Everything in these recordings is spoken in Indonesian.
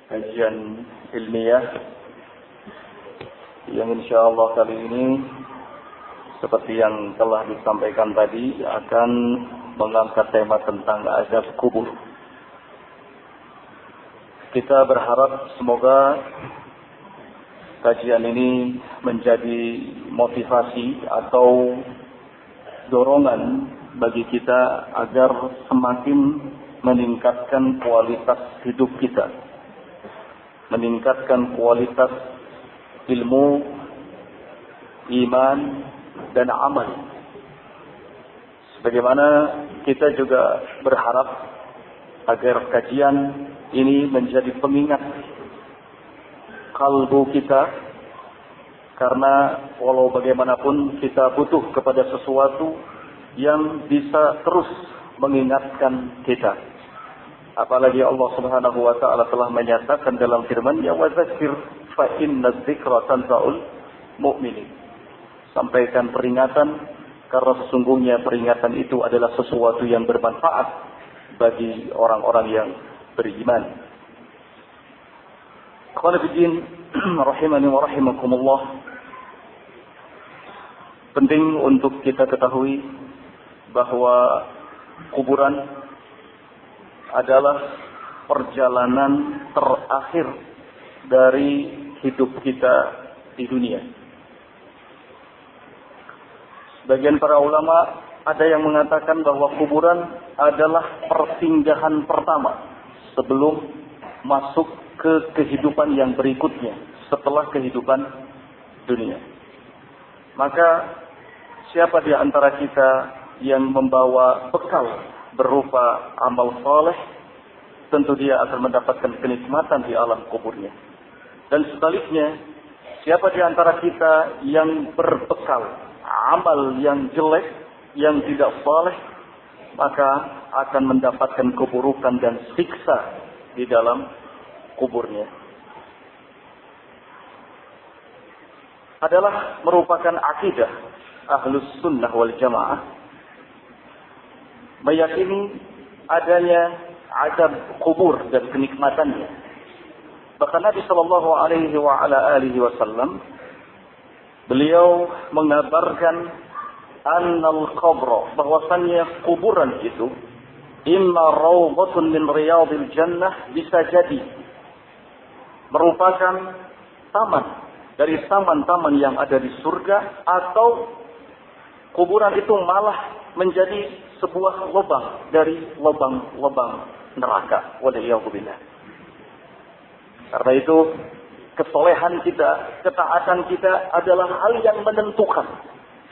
kajian ilmiah yang insyaallah kali ini seperti yang telah disampaikan tadi akan mengangkat tema tentang azab kubur. Kita berharap semoga kajian ini menjadi motivasi atau dorongan bagi kita agar semakin meningkatkan kualitas hidup kita, meningkatkan kualitas ilmu, iman, dan amal. Sebagaimana kita juga berharap agar kajian ini menjadi pengingat kalbu kita, karena walau bagaimanapun kita butuh kepada sesuatu yang bisa terus mengingatkan kita. Apalagi Allah Subhanahu wa taala telah menyatakan dalam firman-Nya, "Wa dzakir fa inna dzikra tanfa'ul mu'minin." Sampaikan peringatan karena sesungguhnya peringatan itu adalah sesuatu yang bermanfaat bagi orang-orang yang beriman. Qala bidin rahimani wa rahimakumullah. Penting untuk kita ketahui bahwa kuburan adalah perjalanan terakhir dari hidup kita di dunia. Sebagian para ulama ada yang mengatakan bahwa kuburan adalah persinggahan pertama sebelum masuk ke kehidupan yang berikutnya setelah kehidupan dunia. Maka siapa di antara kita yang membawa bekal berupa amal saleh, tentu dia akan mendapatkan kenikmatan di alam kuburnya. Dan sebaliknya, siapa di antara kita yang berbekal amal yang jelek, yang tidak saleh, maka akan mendapatkan keburukan dan siksa di dalam kuburnya. Adalah merupakan akidah Ahlus Sunnah wal Jamaah meyakini adanya azab kubur dan kenikmatannya. Bahkan Nabi sallallahu alaihi wa ala alihi wasallam beliau mengabarkan annal qabra, bahwasannya kuburan itu imma rawdatun min riyadil jannah, bisa jadi merupakan taman dari taman-taman yang ada di surga, atau kuburan itu malah menjadi sebuah lubang dari lubang-lubang neraka. Waliyahzubillah. Karena itu kesolehan kita, ketaatan kita adalah hal yang menentukan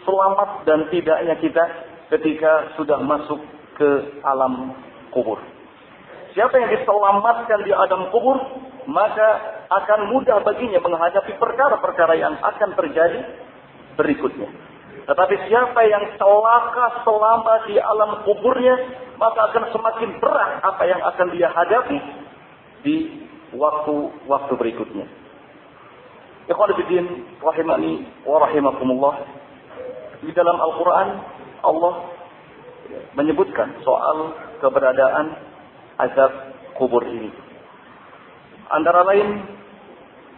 selamat dan tidaknya kita ketika sudah masuk ke alam kubur. Siapa yang diselamatkan di alam kubur, maka akan mudah baginya menghadapi perkara-perkara yang akan terjadi berikutnya. Tetapi siapa yang celaka selama di alam kuburnya, maka akan semakin berat apa yang akan dia hadapi di waktu-waktu berikutnya. Ikhwan fillah rahimani wa rahimakumullah. Di dalam Al-Quran Allah menyebutkan soal keberadaan azab kubur ini. Antara lain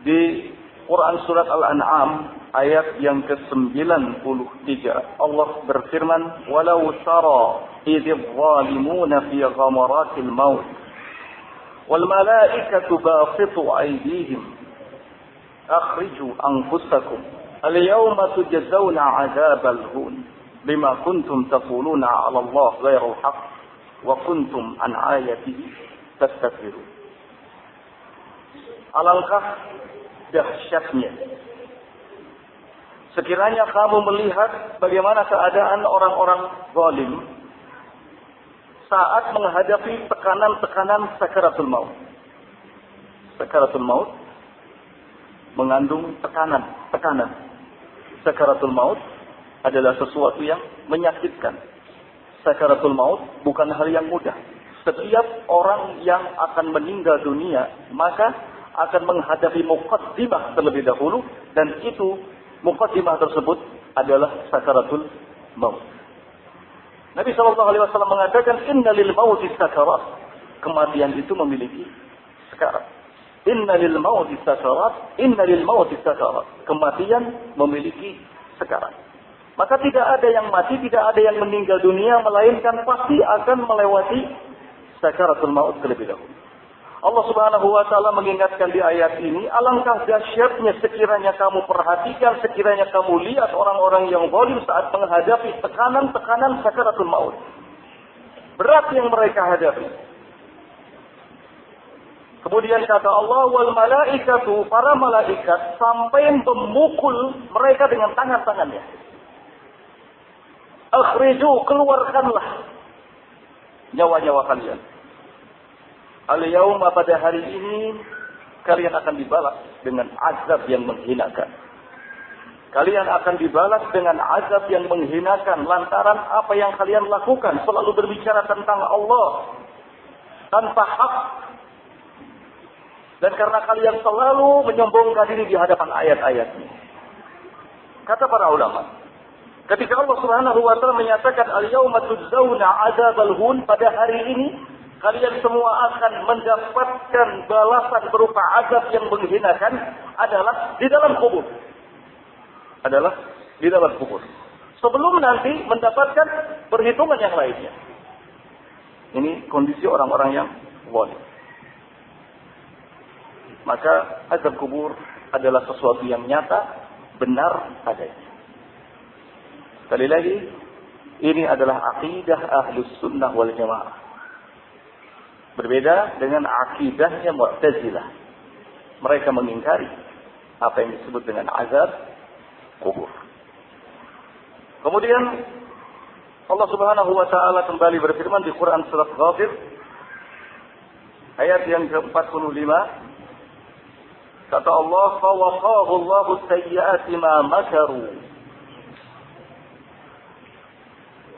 di Quran surat Al-An'am ayat yang ke-93 Allah berfirman, "Walau tara idh zalimuna fi ghamaratil maut wal malaikatu basitu aydihim akhriju anfusakum al-yawma tujzauna 'adzabal hun bima kuntum taquluna 'ala Allah ghairal haqq wa kuntum an ayatihi tastakbirun." Alangkah dahsyatnya sekiranya kamu melihat bagaimana keadaan orang-orang zalim saat menghadapi tekanan-tekanan sakaratul maut. Sakaratul maut mengandung tekanan. Sakaratul maut adalah sesuatu yang menyakitkan. Sakaratul maut bukan hal yang mudah. Setiap orang yang akan meninggal dunia maka akan menghadapi muqaddimah terlebih dahulu, dan itu muqaddimah tersebut adalah sakaratul maut. Nabi SAW mengatakan, "Inna lil mauti sakarat." Kematian itu memiliki sekarat. Inna lil mauti sakarat, inna lil mauti sakarat. Kematian memiliki sekarat. Maka tidak ada yang mati, tidak ada yang meninggal dunia, melainkan pasti akan melewati sakaratul maut terlebih dahulu. Allah Subhanahu wa taala mengingatkan di ayat ini, alangkah dahsyatnya sekiranya kamu perhatikan, sekiranya kamu lihat orang-orang yang zalim saat menghadapi tekanan-tekanan sakaratul maut. Berat yang mereka hadapi. Kemudian kata Allah, wal malaikatu, para malaikat sampai memukul mereka dengan tangan-tangannya. Akhriju, keluarkanlah nyawa-nyawa kalian. Al-yauma, pada hari ini kalian akan dibalas dengan azab yang menghinakan. Kalian akan dibalas dengan azab yang menghinakan lantaran apa yang kalian lakukan, selalu berbicara tentang Allah tanpa hak. Dan karena kalian selalu menyombongkan diri di hadapan ayat-ayatnya. Kata para ulama, ketika Allah Subhanahu wa taala menyatakan al-yauma tujzauna adzabal hun, pada hari ini kalian semua akan mendapatkan balasan berupa azab yang menghinakan, adalah di dalam kubur. Adalah di dalam kubur. Sebelum nanti mendapatkan perhitungan yang lainnya. Ini kondisi orang-orang yang zalim. Maka azab kubur adalah sesuatu yang nyata, benar adanya. Sekali lagi, ini adalah akidah Ahlus Sunnah wal Jamaah. Berbeda dengan akidahnya Mu'tazilah. Mereka mengingkari apa yang disebut dengan azab kubur. Kemudian Allah Subhanahu wa taala kembali berfirman di Quran surat Ghafir ayat yang ke-45. Kata Allah, "Fa waqahu Allahu sayyi'ati ma makaru."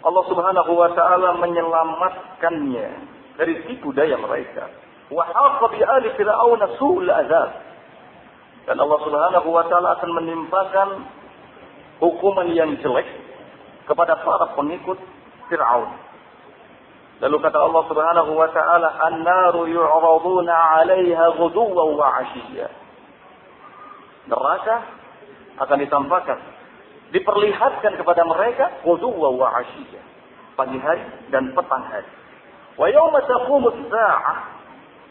Allah Subhanahu wa taala menyelamatkannya dari tipu daya mereka. Wa haqa bi ali fir'auna su'ul azab. Dan Allah Subhanahu wa taala akan menimpakan hukuman yang jelek kepada para pengikut Fir'aun. Lalu kata Allah Subhanahu wa taala, "An-naru yu'raduna 'alaiha ghuduwan wa 'ashiyya." Neraka akan ditampakkan, diperlihatkan kepada mereka ghuduwan wa 'ashiyya, pagi hari dan petang hari. Wa yawma taqumu as-sa'ah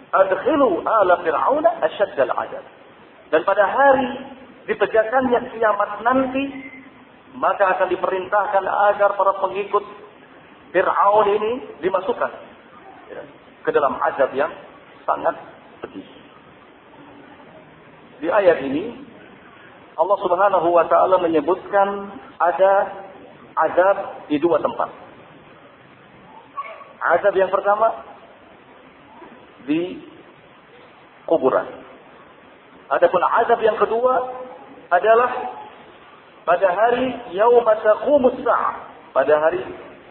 adkhilu ala fir'auna ashadda al-'adab. Dan pada hari ditegakkannya kiamat nanti, maka akan diperintahkan agar para pengikut Fir'aun ini dimasukkan ke dalam azab yang sangat pedih. Di ayat ini Allah Subhanahu wa taala menyebutkan ada azab di dua tempat. Azab yang pertama di kuburan. Adapun azab yang kedua adalah pada hari yauma taqumus sa'ah, pada hari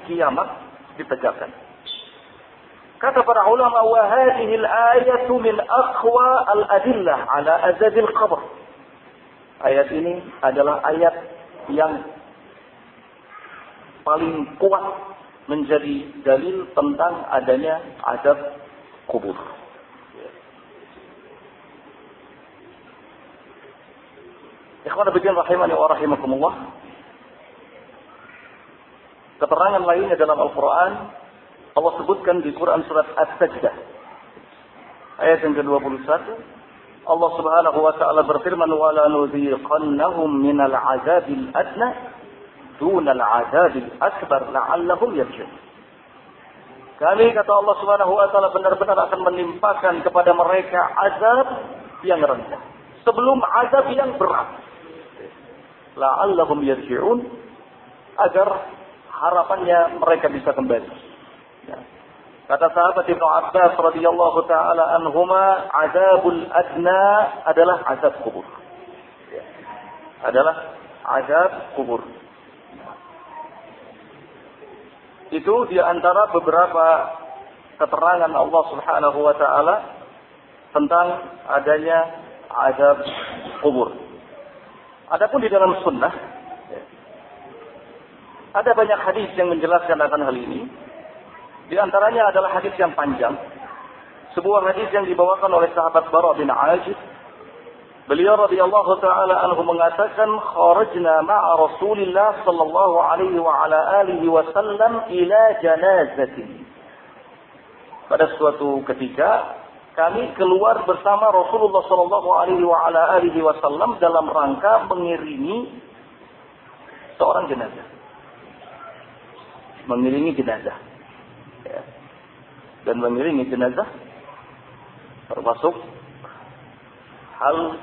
kiamat ditegakkan. Kata para ulama, wa hadhihi al-ayatu min aqwa al-adillah ala azabil qabr. Ayat ini adalah ayat yang paling kuat menjadi dalil tentang adanya azab kubur. Ikhwan fillah rahimani wa rahimakumullah. Keterangan lainnya dalam Al-Quran, Allah sebutkan di Quran surat As-Sajdah ayat yang ke-21. Allah Subhanahu wa taala berfirman, "Wa la nuziqannahum minal 'adzabil adna dunal 'adzabil akbar la'allahum yarji'un." Kami, kata Allah Subhanahu wa taala, benar-benar akan menimpakan kepada mereka azab yang rendah sebelum azab yang berat. La'allahum yarji'un, agar harapannya mereka bisa kembali. Ya. Kata sahabat Ibnu Abbas radhiyallahu taala anhuma, azabul adna adalah azab kubur. Ya. Adalah azab kubur. Itu di antara beberapa keterangan Allah Subhanahu wa taala tentang adanya azab kubur. Adapun di dalam sunnah, ada banyak hadis yang menjelaskan akan hal ini. Di antaranya adalah hadis yang panjang sebuah hadis yang dibawakan oleh sahabat Bara bin Azib. Beliau radhiyallahu taala anhu mengatakan, "Kharajna ma'a Rasulillah sallallahu alaihi wa ala alihi wasallam ila janazatin." Pada suatu ketika kami keluar bersama Rasulullah sallallahu alaihi wa ala alihi wasallam dalam rangka mengiringi seorang jenazah. Mengiringi jenazah. Ya. Dan mengiringi jenazah termasuk hal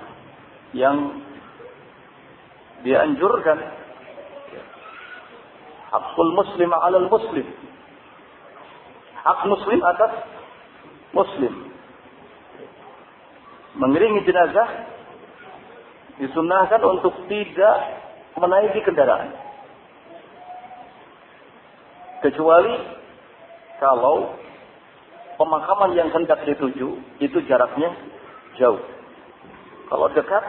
yang dianjurkan. Hakul muslim 'alal muslim. Hak muslim atas muslim. Mengiringi jenazah disunnahkan untuk tidak menaiki kendaraan. Kecuali kalau pemakaman yang hendak dituju itu jaraknya jauh. Kalau dekat,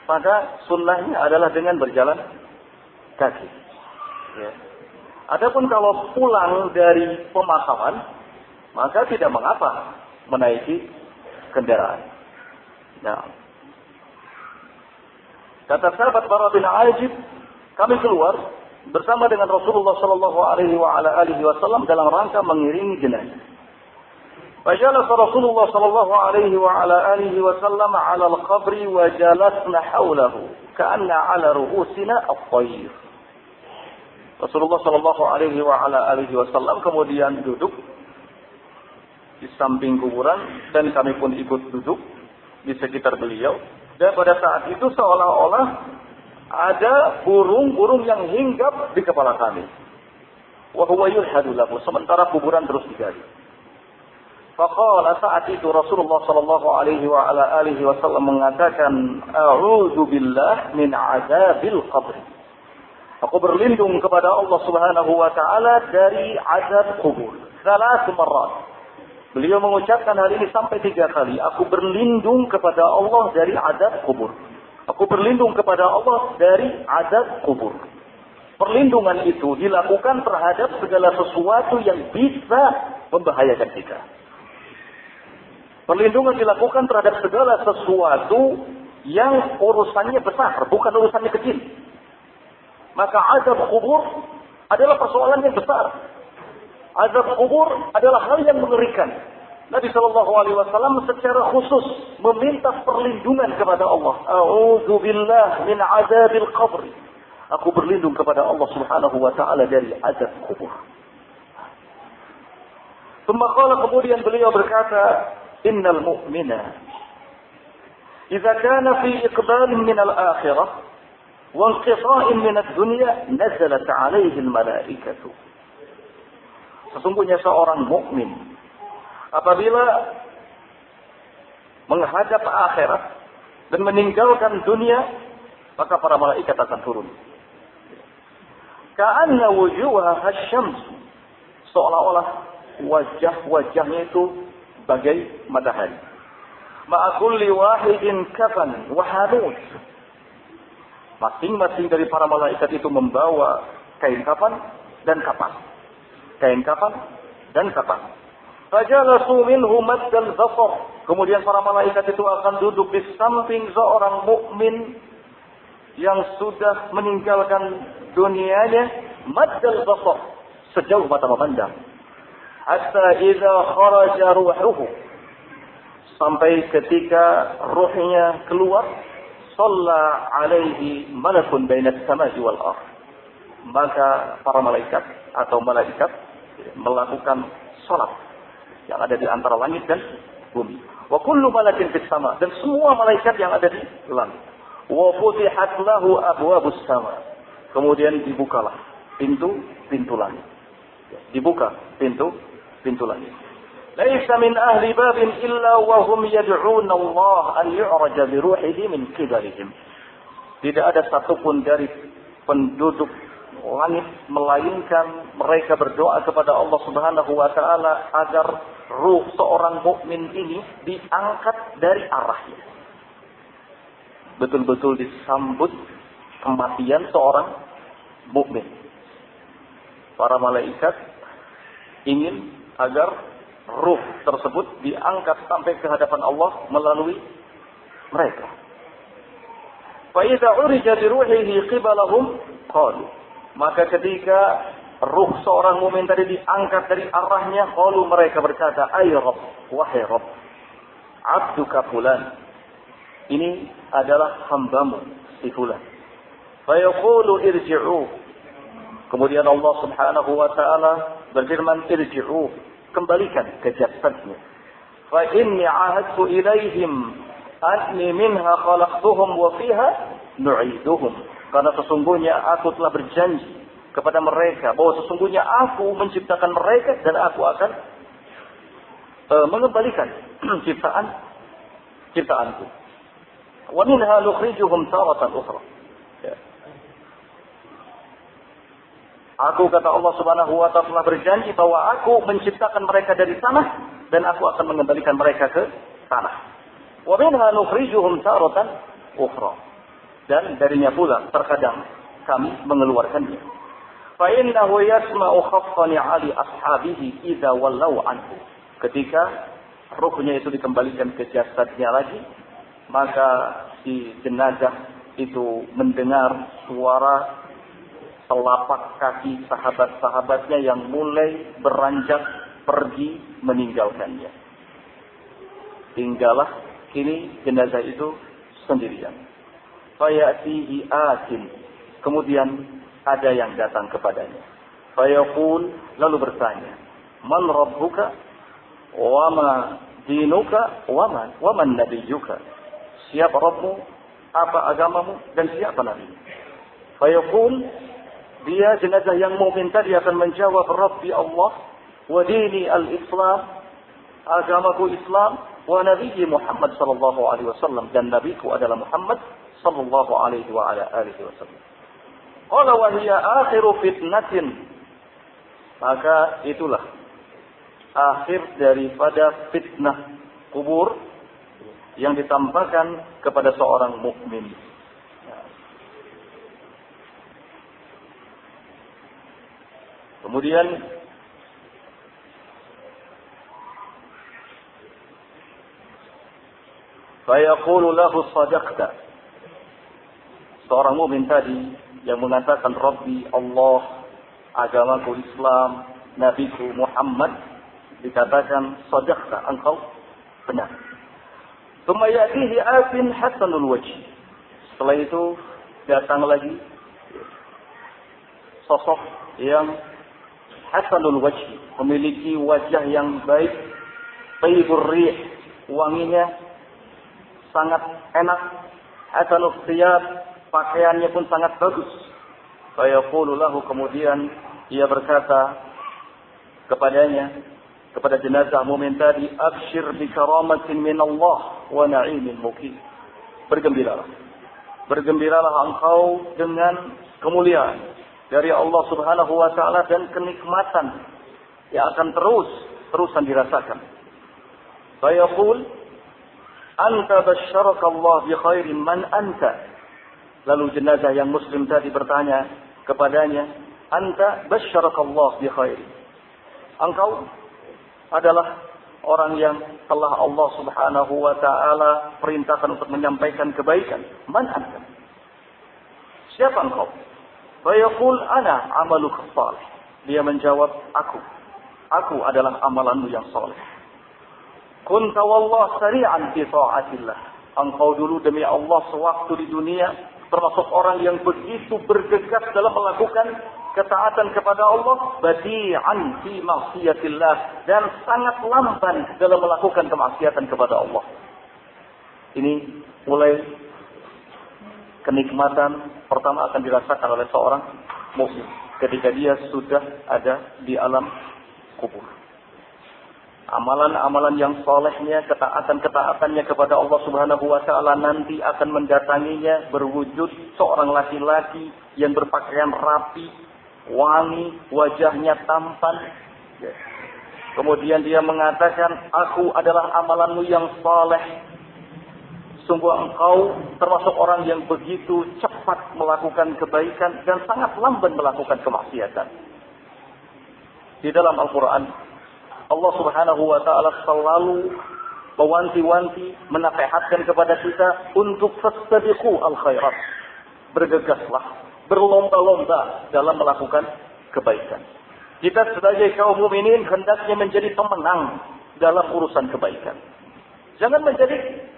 maka sunnahnya adalah dengan berjalan kaki. Ya. Adapun kalau pulang dari pemakaman, maka tidak mengapa menaiki kendaraan. Nah, kata sahabat Bara bin Azib, kami keluar bersama dengan Rasulullah sallallahu alaihi wasallam dalam rangka mengiringi jenazah. Fajalasa Rasulullah sallallahu alaihi wasallam 'ala al-qabri wa jalasna hawlahu ka'anna 'ala ru'usina at-tayr. Rasulullah sallallahu alaihi wasallam kemudian duduk di samping kuburan dan kami pun ikut duduk di sekitar beliau. Dan pada saat itu seolah-olah ada burung-burung yang hinggap di kepala kami. Wa huwa yulhadu lahu, sementara kuburan terus digali. Faqala, saat itu Rasulullah sallallahu alaihi wasallam mengatakan, "A'udzu billah min 'adzabil qabr." Aku berlindung kepada Allah Subhanahu wa taala dari azab kubur. 3 marrat. Beliau mengucapkan hal ini sampai 3 kali. Aku berlindung kepada Allah dari azab kubur. Aku berlindung kepada Allah dari azab kubur. Perlindungan itu dilakukan terhadap segala sesuatu yang bisa membahayakan kita. Perlindungan dilakukan terhadap segala sesuatu yang urusannya besar, bukan urusannya kecil. Maka azab kubur adalah persoalan yang besar. Azab kubur adalah hal yang mengerikan. Nabi Shallallahu Alaihi Wasallam secara khusus meminta perlindungan kepada Allah. A'udzu billah min azabil qabr. Aku berlindung kepada Allah Subhanahu Wa Taala dari azab kubur. Kemudian beliau berkata, Innal mu'mina idza kana fi iqbalin min al-akhirah wa inqita'in min ad-dunya nazalat 'alaihi al-malaikatu. Sesungguhnya seorang mukmin apabila menghadap akhirat dan meninggalkan dunia, maka para malaikat akan turun. Ka'anna wujuhaha asy-syams, seolah-olah wajah-wajahnya itu bagai matahari. Ma'a kulli wahidin kafan wa hanut. Masing-masing dari para malaikat itu membawa kain kafan dan kapan. Kain kafan dan kapan. Fajalasu minhu maddal basar. Kemudian para malaikat itu akan duduk di samping seorang mukmin yang sudah meninggalkan dunianya, maddal basar, sejauh mata memandang. Hatta idza kharaja ruhuhu, sampai ketika ruhnya keluar, shalla alaihi malakun bainas samai wal ardh, maka para malaikat atau malaikat melakukan salat yang ada di antara langit dan bumi. Wa kullu malakin fis sama, dan semua malaikat yang ada di langit. Wa futihat lahu abwabus sama, kemudian dibukalah pintu langit. Dibuka pintu langit. Laisa min ahli babin illa wa hum yad'una Allah an yu'raja bi ruhihi min qibalihim. Tidak ada satupun dari penduduk langit melainkan mereka berdoa kepada Allah Subhanahu wa taala agar ruh seorang mukmin ini diangkat dari arahnya. Betul-betul disambut kematian seorang mukmin. Para malaikat ingin agar ruh tersebut diangkat sampai ke hadapan Allah melalui mereka. Fa idza urija bi ruhihi qibalahum qalu, maka ketika ruh seorang mukmin tadi diangkat dari arahnya, qalu, mereka berkata, ay Rabb, wahai Rabb, abduka fulan, ini adalah hambamu si fulan. Fa yaqulu irji'u, kemudian Allah Subhanahu wa taala berfirman, irji'u, kembalikan ke jasadnya. Fa inni ahadtu ilaihim anni minha khalaqtuhum wa fiha nu'iduhum, karena sesungguhnya aku telah berjanji kepada mereka bahwa sesungguhnya aku menciptakan mereka dan aku akan mengembalikan ciptaanku. Wa minha nukhrijuhum taratan ukhra. Aku, kata Allah Subhanahu wa taala, telah berjanji bahwa aku menciptakan mereka dari tanah dan aku akan mengembalikan mereka ke tanah. Wa minha nukhrijuhum taratan ukhra. Dan darinya pula terkadang kami mengeluarkannya. Fa innahu yasma'u khaffani 'ali ashabihi idza wallau anhu. Ketika ruhnya itu dikembalikan ke jasadnya lagi, maka si jenazah itu mendengar suara telapak kaki sahabat-sahabatnya yang mulai beranjak pergi meninggalkannya. Tinggallah kini jenazah itu sendirian. Fayatihi atin, kemudian ada yang datang kepadanya. Fayaqul, lalu bertanya, man rabbuka wa ma dinuka wa man nabiyyuka. Siapa Rabbmu, apa agamamu, dan siapa nabimu? Fayaqul, dia jenazah yang mukmin tadi akan menjawab, Rabbi Allah, wa dini al-Islam, agamaku Islam, wa nabiyyi Muhammad sallallahu alaihi wasallam, dan nabiku adalah Muhammad sallallahu alaihi wa ala alihi wasallam. Qala wa hiya akhiru fitnatin, maka itulah akhir daripada fitnah kubur yang ditampakkan kepada seorang mukmin. Kemudian fayaqulu lahu sadaqta, seorang mukmin tadi yang mengatakan Rabbi Allah, agamaku Islam, nabiku Muhammad, dikatakan sadaqta, engkau benar. Tsumma ya'tihi atin hasanul wajh, setelah itu datang lagi sosok yang hasanul wajh, memiliki wajah yang baik, tayyibur rih, wanginya sangat enak, hasanul thiyab, pakaiannya pun sangat bagus. Fayaqulu lahu, kemudian ia berkata kepadanya, kepada jenazah mukmin tadi, abshir bi karamatin min Allah wa na'imin muqim. Bergembiralah, bergembiralah engkau dengan kemuliaan dari Allah Subhanahu wa taala dan kenikmatan yang akan terusan dirasakan. Fayaqul, anta basyaraka Allah bi khairin, man anta. Lalu jenazah yang muslim tadi bertanya kepadanya, anta basyaraka Allah bi khairin, engkau adalah orang yang telah Allah Subhanahu wa taala perintahkan untuk menyampaikan kebaikan. Man anta, siapa engkau? Fayaqul ana amaluka salih. Dia menjawab, aku adalah amalanmu yang saleh. Kunta wallah sari'an fi ta'atillah. Engkau dulu demi Allah sewaktu di dunia termasuk orang yang begitu bergegas dalam melakukan ketaatan kepada Allah, badi'an fi ma'siyatillah, dan sangat lamban dalam melakukan kemaksiatan kepada Allah. Ini mulai kenikmatan pertama akan dirasakan oleh seorang mukmin ketika dia sudah ada di alam kubur. Amalan-amalan yang solehnya, ketaatan-ketaatannya kepada Allah Subhanahu wa taala nanti akan mendatanginya berwujud seorang laki-laki yang berpakaian rapi, wangi, wajahnya tampan. Kemudian dia mengatakan, aku adalah amalanmu yang soleh. Sungguh engkau termasuk orang yang begitu cepat melakukan kebaikan dan sangat lamban melakukan kemaksiatan. Di dalam Al-Quran Allah Subhanahu wa taala selalu mewanti-wanti, menasehatkan kepada kita untuk fastabiqu al-khairat. Bergegaslah, berlomba-lomba dalam melakukan kebaikan. Kita sebagai kaum mukminin hendaknya menjadi pemenang dalam urusan kebaikan. Jangan menjadi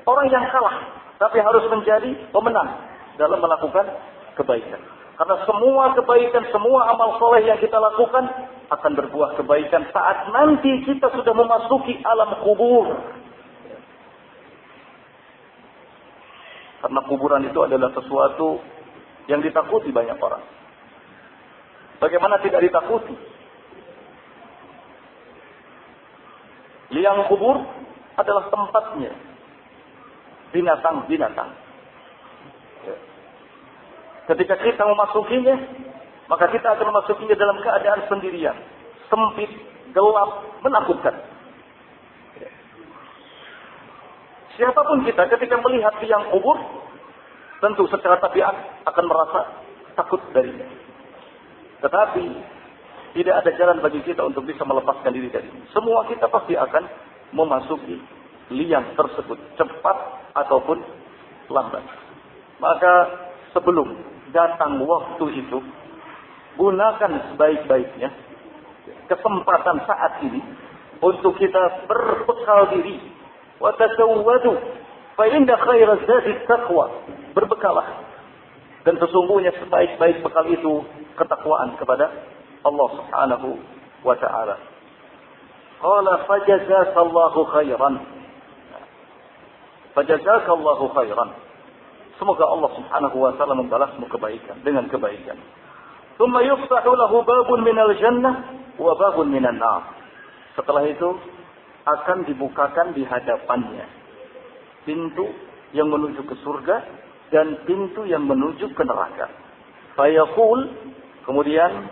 orang yang kalah, tapi harus menjadi pemenang dalam melakukan kebaikan. Karena semua kebaikan, semua amal soleh yang kita lakukan akan berbuah kebaikan saat nanti kita sudah memasuki alam kubur. Karena kuburan itu adalah sesuatu yang ditakuti banyak orang. Bagaimana tidak ditakuti? Liang kubur adalah tempatnya binatang-binatang. Ketika kita memasukinya, maka kita akan memasukinya dalam keadaan sendirian, sempit, gelap, menakutkan. Siapapun kita ketika melihat liang kubur, tentu secara tabiat akan merasa takut darinya. Tetapi tidak ada jalan bagi kita untuk bisa melepaskan diri dari ini. Semua kita pasti akan memasuki liang tersebut, cepat ataupun lambat. Maka sebelum datang waktu itu, gunakan sebaik-baiknya kesempatan saat ini untuk kita berbekal diri. Wa tasawwadu fa inna khairaz zadi taqwa. Berbekalah. Dan sesungguhnya sebaik-baik bekal itu ketakwaan kepada Allah Subhanahu wa taala. Qala fajazakallahu khairan. Fajazakallahu khairan. Semoga Allah Subhanahu wa taala membalasmu kebaikan dengan kebaikan. Tsumma yuftahu lahu babun minal jannah wa babun minan nar. Setelah itu akan dibukakan di hadapannya pintu yang menuju ke surga dan pintu yang menuju ke neraka. Fayaqul, kemudian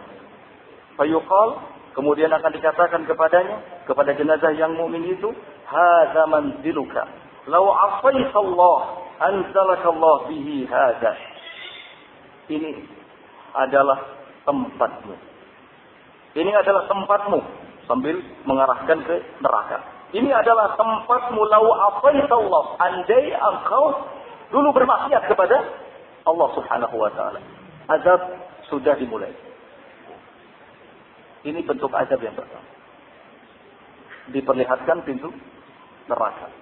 fayuqal, kemudian akan dikatakan kepadanya, kepada jenazah yang mukmin itu, hadza manziluka law asaita Allah anzalaka Allah bihi hadza. Ini adalah tempatmu. Ini adalah tempatmu, sambil mengarahkan ke neraka. Ini adalah tempatmu law asaita Allah, andai engkau dulu bermaksiat kepada Allah Subhanahu wa taala. Azab sudah dimulai. Ini bentuk azab yang pertama. Diperlihatkan pintu neraka.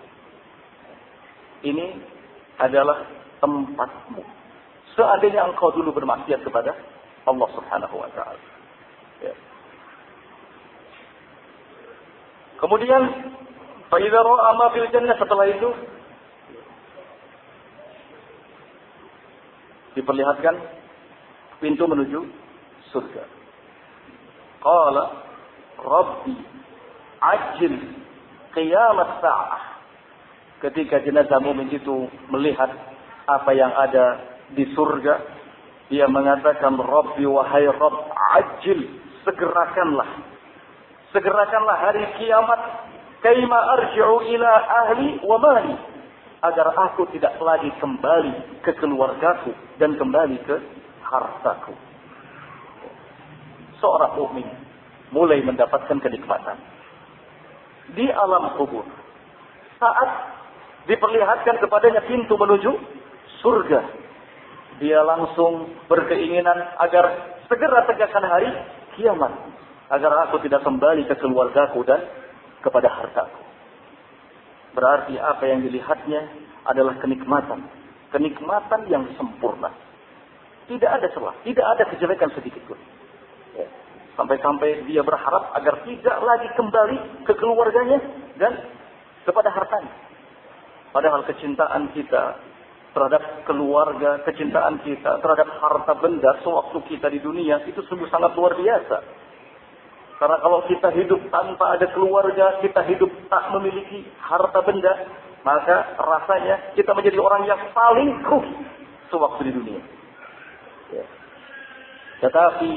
Ini adalah tempatmu. Seandainya engkau dulu bermaksiat kepada Allah Subhanahu wa taala. Ya. Kemudian fa idza ra'a ma fil jannah, setelah itu diperlihatkan pintu menuju surga. Qala Rabbi ajil qiyamat sa'ah. Ketika jenazah mukmin itu melihat apa yang ada di surga, dia mengatakan, Rabbi wahai Rabb, ajil, segerakanlah hari kiamat, kaima arji'u ila ahli wa mali, agar aku tidak lagi kembali ke keluargaku dan kembali ke hartaku. Seorang mukmin mulai mendapatkan kenikmatan di alam kubur saat diperlihatkan kepadanya pintu menuju surga. Dia langsung berkeinginan agar segera tegakkan hari kiamat, agar aku tidak kembali ke keluargaku dan kepada hartaku. Berarti apa yang dilihatnya adalah kenikmatan yang sempurna. Tidak ada celah, tidak ada kejelekan sedikit pun. Sampai-sampai dia berharap agar tidak lagi kembali ke keluarganya dan kepada hartanya. Padahal kecintaan kita terhadap keluarga, kecintaan kita terhadap harta benda sewaktu kita di dunia itu sungguh sangat luar biasa. Karena kalau kita hidup tanpa ada keluarga, kita hidup tak memiliki harta benda, maka rasanya kita menjadi orang yang paling rugi sewaktu di dunia. Ya. Tetapi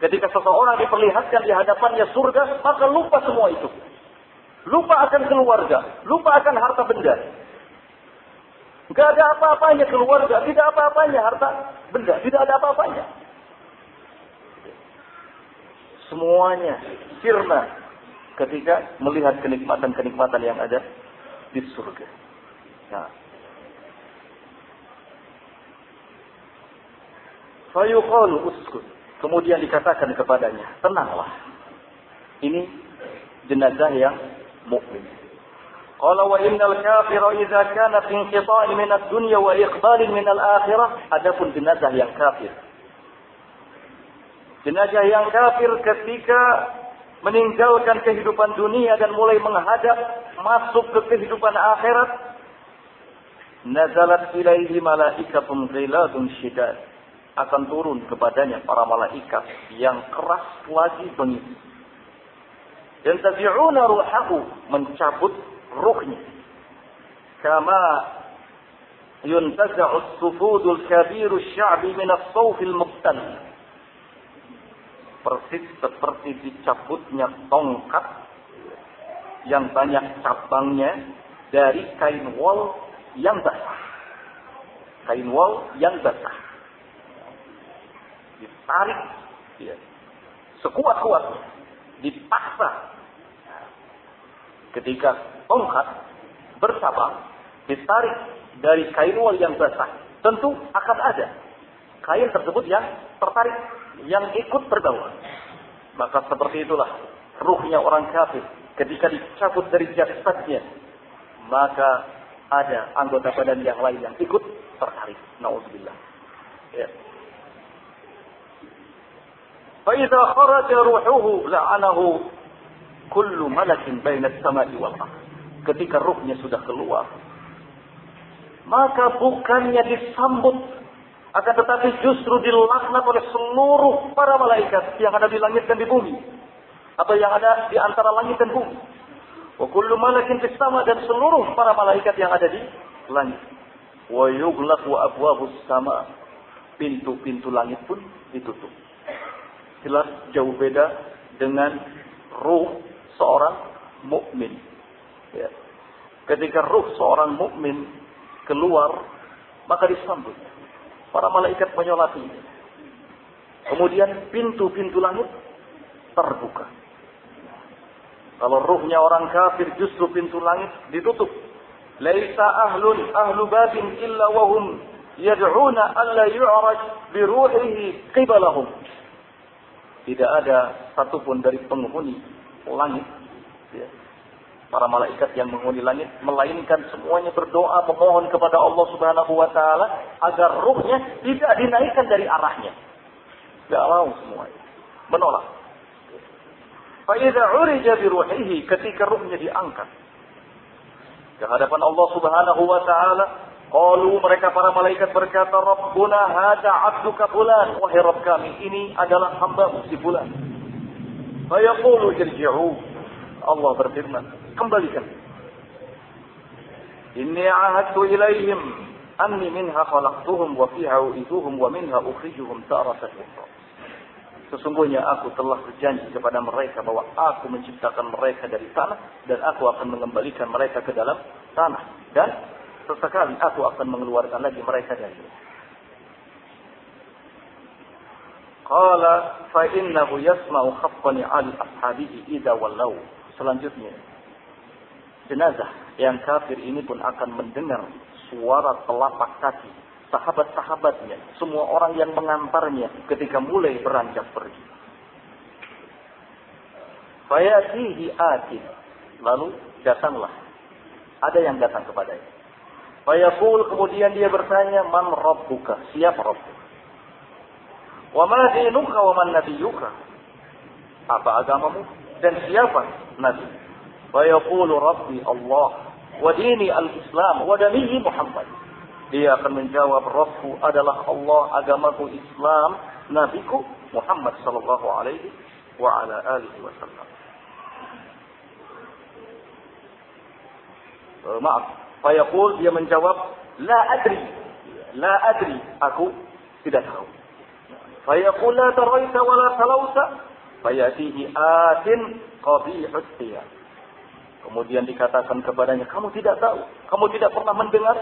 ketika seseorang diperlihatkan di hadapannya surga, maka lupa semua itu. Lupa akan keluarga, lupa akan harta benda. Tidak ada apa-apanya keluarga, tidak apa-apanya harta benda, tidak ada apa-apanya. Semuanya sirna ketika melihat kenikmatan-kenikmatan yang ada di surga. Nah, fayuqalu uskun. Kemudian dikatakan kepadanya, tenanglah. Ini jenazah yang mukmin. Qala wa innal kafira idza kana fi inqita'in min ad-dunya wa iqbalin min al-akhirah. Adapun jenazah yang kafir. Jenazah yang kafir ketika meninggalkan kehidupan dunia dan mulai menghadap masuk ke kehidupan akhirat, nazalat ilaihi malaikatun ghiladun syidad. Akan turun kepadanya para malaikat yang keras lagi bengis. Dan tabi'una ruhahu, mencabut ruhnya. Kama yuntaza'u as-sufudul kabiru sya'bi min as-sawfil muqtal. Persis seperti dicabutnya tongkat yang banyak cabangnya dari kain wol yang basah. Kain wol yang basah. Ditarik, ya, sekuat-kuatnya, dipaksa. Ketika tongkat bercabang, ditarik dari kain wol yang basah, tentu akan ada kain tersebut yang tertarik, yang ikut terbawa. Maka seperti itulah ruhnya orang kafir ketika dicabut dari jasadnya, maka ada anggota badan yang lain yang ikut tertarik. Nauzubillah. Ya. فإذا خرج روحه لعنه كل ملك بين السماء والأرض. Ketika ruhnya sudah keluar, maka bukannya disambut, akan tetapi justru dilaknat oleh seluruh para malaikat yang ada di langit dan di bumi, atau yang ada di antara langit dan bumi. Wa kullu malakin fis sama, dan seluruh para malaikat yang ada di langit. Wa yughlaqu abwabus sama, pintu-pintu langit pun ditutup. Jelas jauh beda dengan ruh seorang mukmin. Ya. Ketika ruh seorang mukmin keluar, maka disambut para malaikat menyolati. Kemudian pintu-pintu langit terbuka. Kalau ruhnya orang kafir, justru pintu langit ditutup. Laisa ahlu babin illa wahum yad'una alla yu'raj bi ruhihi qibalahum. Tidak ada satupun dari penghuni langit, ya, para malaikat yang menghuni langit, melainkan semuanya berdoa memohon kepada Allah Subhanahu wa taala agar ruhnya tidak dinaikkan dari arahnya. Tidak mau semuanya, menolak. Fa idza urija bi ruhihi, ketika ruhnya diangkat ke hadapan Allah Subhanahu wa taala, qalu, mereka para malaikat berkata, Rabbuna hadza 'abduka fulan, wahai Rabb kami, ini adalah hamba si fulan. Fa yaqulu irji'u, Allah berfirman, kembalikan. Inni 'ahadtu ilaihim anni minha khalaqtuhum wa fiha u'iduhum wa minha ukhrijuhum taratan ukhra. Sesungguhnya aku telah berjanji kepada mereka bahwa aku menciptakan mereka dari tanah dan aku akan mengembalikan mereka ke dalam tanah, dan sesekali aku akan mengeluarkan lagi mereka dari. Qala fa innahu yasma'u khaffani 'ali ashabihi idza wallau. Selanjutnya, jenazah yang kafir ini pun akan mendengar suara telapak kaki sahabat-sahabatnya, semua orang yang mengantarnya ketika mulai beranjak pergi. Fayatihi atin, lalu datanglah, ada yang datang kepadanya. Fayaqul, kemudian dia bertanya, man rabbuka, siapa rabbuka? Wa ma dinuka wa man nabiyuka, apa agamamu dan siapa nabi? Fayaqulu rabbi Allah wa dini al-Islam wa nabiyyi Muhammad. Dia akan menjawab, Rabbku adalah Allah, agamaku Islam, nabiku Muhammad sallallahu alaihi wa ala alihi wasallam. Maaf, fayaqul, dia menjawab, la adri, aku tidak tahu. Fayaqul la taraita wa la talauta, fayatihi atin qabihut thiyab. Kemudian dikatakan kepadanya, kamu tidak tahu, kamu tidak pernah mendengar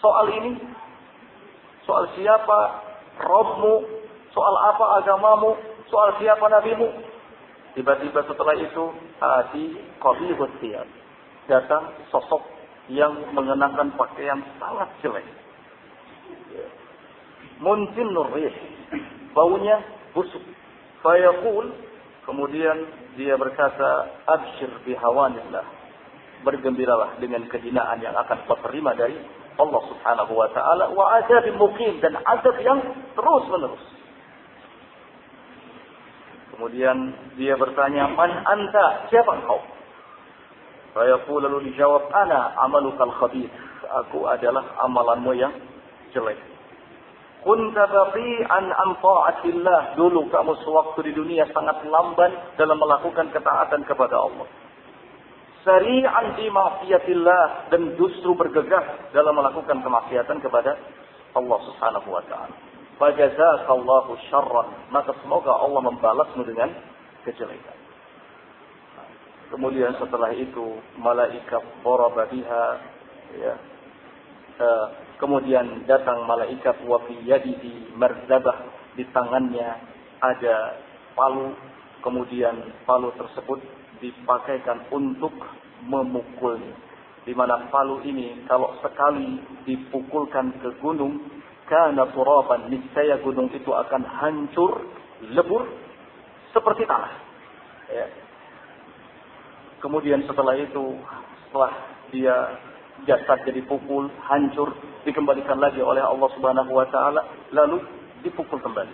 soal ini, soal siapa Rabbmu, soal apa agamamu, soal siapa nabimu. Tiba-tiba setelah itu ati qabihut thiyab. Datang sosok yang mengenakan pakaian sangat jelek. Muntinur rih, baunya busuk. Fayaqul, kemudian dia berkata, absyir bihawanillah, bergembiralah dengan kehinaan yang akan kau terima dari Allah Subhanahu wa taala, wa azab muqim, dan azab yang terus menerus. Kemudian dia bertanya, man anta, siapa engkau? Fayaqul, lalu dijawab, ana amalukal khabith, aku adalah amalanmu yang jelek. Kunta baqi'an an ta'atillah, dulu kamu sewaktu di dunia sangat lamban dalam melakukan ketaatan kepada Allah. Sari'an fi ma'siyatillah, dan justru bergegas dalam melakukan kemaksiatan kepada Allah Subhanahu wa taala. Fajazakallahu syarran, maka semoga Allah membalasmu dengan kejelekan. Kemudian setelah itu malaikat daraba biha, ya. Kemudian datang malaikat wa fi yadihi marzabah, di tangannya ada palu, kemudian palu tersebut dipakaikan untuk memukulnya. Di mana palu ini kalau sekali dipukulkan ke gunung, kana turaban, niscaya gunung itu akan hancur, lebur seperti tanah. Ya. Kemudian setelah itu, setelah dia jasad jadi pukul, hancur, dikembalikan lagi oleh Allah Subhanahu wa taala, lalu dipukul kembali.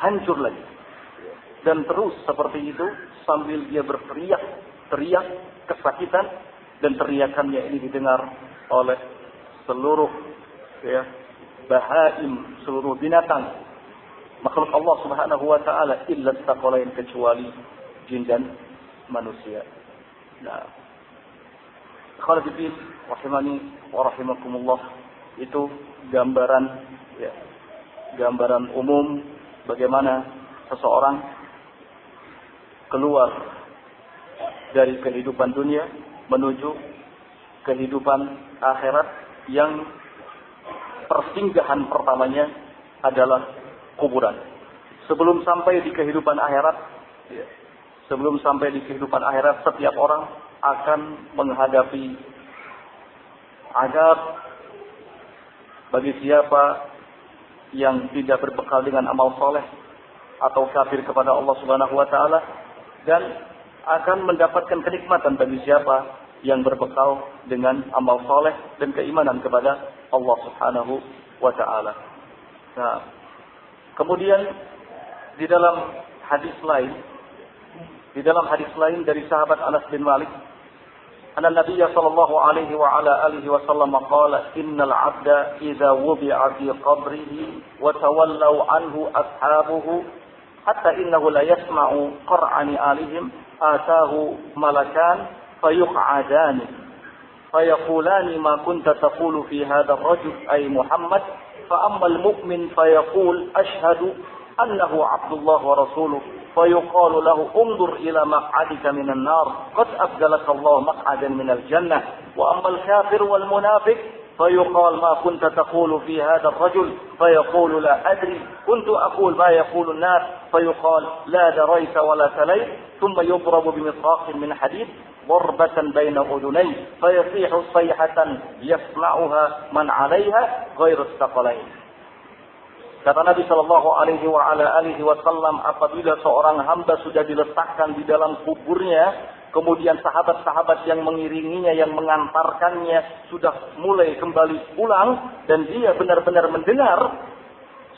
Hancur lagi. Dan terus seperti itu sambil dia teriak kesakitan, dan teriakannya ini didengar oleh seluruh bahaim, seluruh binatang makhluk Allah Subhanahu wa taala, illa tsaqalain, kecuali jin dan manusia. Nah, khalifin rahimani wa rahimakumullah, itu gambaran umum bagaimana seseorang keluar dari kehidupan dunia menuju kehidupan akhirat, yang persinggahan pertamanya adalah kuburan. Sebelum sampai di kehidupan akhirat, setiap orang akan menghadapi azab bagi siapa yang tidak berbekal dengan amal soleh atau kafir kepada Allah Subhanahu wa taala, dan akan mendapatkan kenikmatan bagi siapa yang berbekal dengan amal soleh dan keimanan kepada Allah Subhanahu wa taala. Nah, kemudian di dalam hadis lain dari sahabat Anas bin Malik, anna Nabiy sallallahu alaihi wa ala alihi wasallam qala, innal 'abda idza wubi'a fi qabrihi wa tawallaw anhu ashabuhu hatta innahu la yasma'u qur'ani alihim ataahu malakan fayuq'adani fayaqulani ma kunta taqulu fi hadha ar-rajul ay Muhammad, fa amma al-mu'min fayaqul ashhadu annahu 'abdullah wa rasuluhu فيقال له انظر إلى مقعدك من النار قد أبدلك الله مقعدا من الجنة. وأما الكافر والمنافق فيقال ما كنت تقول في هذا الرجل فيقول لا أدري كنت أقول ما يقول الناس فيقال لا دريت ولا تليت ثم يضرب بمطراق من حديد ضربة بين أذنيه فيصيح صيحة يسمعها من عليها غير الثقلين. Kata Nabi Shallallahu Alaihi Wasallam, apabila seorang hamba sudah diletakkan di dalam kuburnya, kemudian sahabat-sahabat yang mengiringinya, yang mengantarkannya sudah mulai kembali pulang, dan dia benar-benar mendengar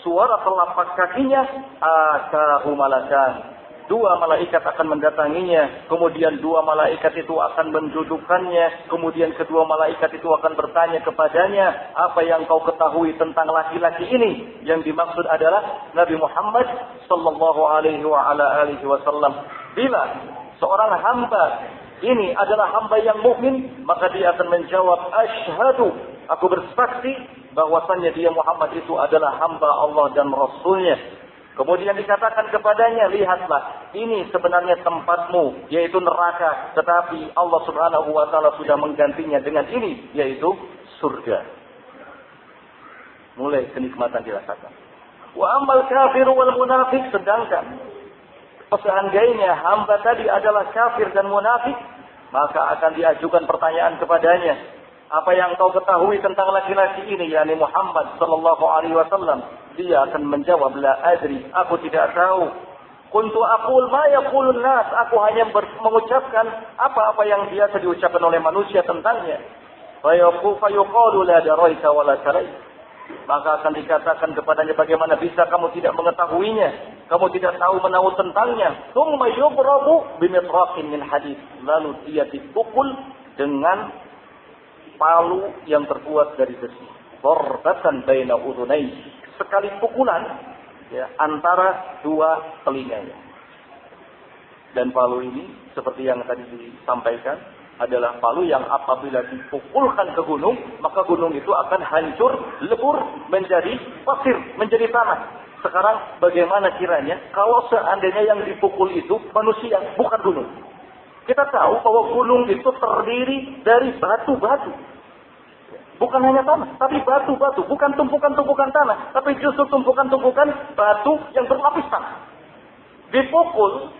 suara telapak kakinya, atahu malakan. Dua malaikat akan mendatanginya, kemudian dua malaikat itu akan mendudukkannya, kemudian kedua malaikat itu akan bertanya kepadanya, apa yang kau ketahui tentang laki-laki ini? Yang dimaksud adalah Nabi Muhammad sallallahu alaihi wasallam. Bila seorang hamba ini adalah hamba yang mukmin, maka dia akan menjawab, asyhadu, aku bersaksi bahwasannya dia Muhammad itu adalah hamba Allah dan Rasulnya. Kemudian dikatakan kepadanya, lihatlah, ini sebenarnya tempatmu, yaitu neraka, tetapi Allah Subhanahu wa taala sudah menggantinya dengan ini, yaitu surga. Mulai kenikmatan dirasakan. Wa ammal kafir wal munafiq, sedangkan seandainya hamba tadi adalah kafir dan munafik, maka akan diajukan pertanyaan kepadanya, apa yang kau ketahui tentang laki-laki ini, yakni Muhammad sallallahu alaihi wasallam? Dia akan menjawab, la adri, aku tidak tahu. Kuntu aqul ma yaqulun nas, aku hanya mengucapkan apa-apa yang biasa diucapkan oleh manusia tentangnya. Fa yuqalu la daraita wa la tarai. Maka akan dikatakan kepadanya, bagaimana bisa kamu tidak mengetahuinya, kamu tidak tahu menahu tentangnya. Tsumma yubrabu bimitraqin min hadid, lalu dia dipukul dengan palu yang terbuat dari besi. Darbatan baina udhunai, sekali pukulan ya, antara dua telinganya. Dan palu ini seperti yang tadi disampaikan adalah palu yang apabila dipukulkan ke gunung, maka gunung itu akan hancur, lebur, menjadi pasir, menjadi tanah. Sekarang bagaimana kiranya kalau seandainya yang dipukul itu manusia, bukan gunung? Kita tahu bahwa gunung itu terdiri dari batu-batu. Bukan hanya tanah, tapi batu-batu. Bukan tumpukan-tumpukan tanah, tapi justru tumpukan-tumpukan batu yang berlapis tanah. Dipukul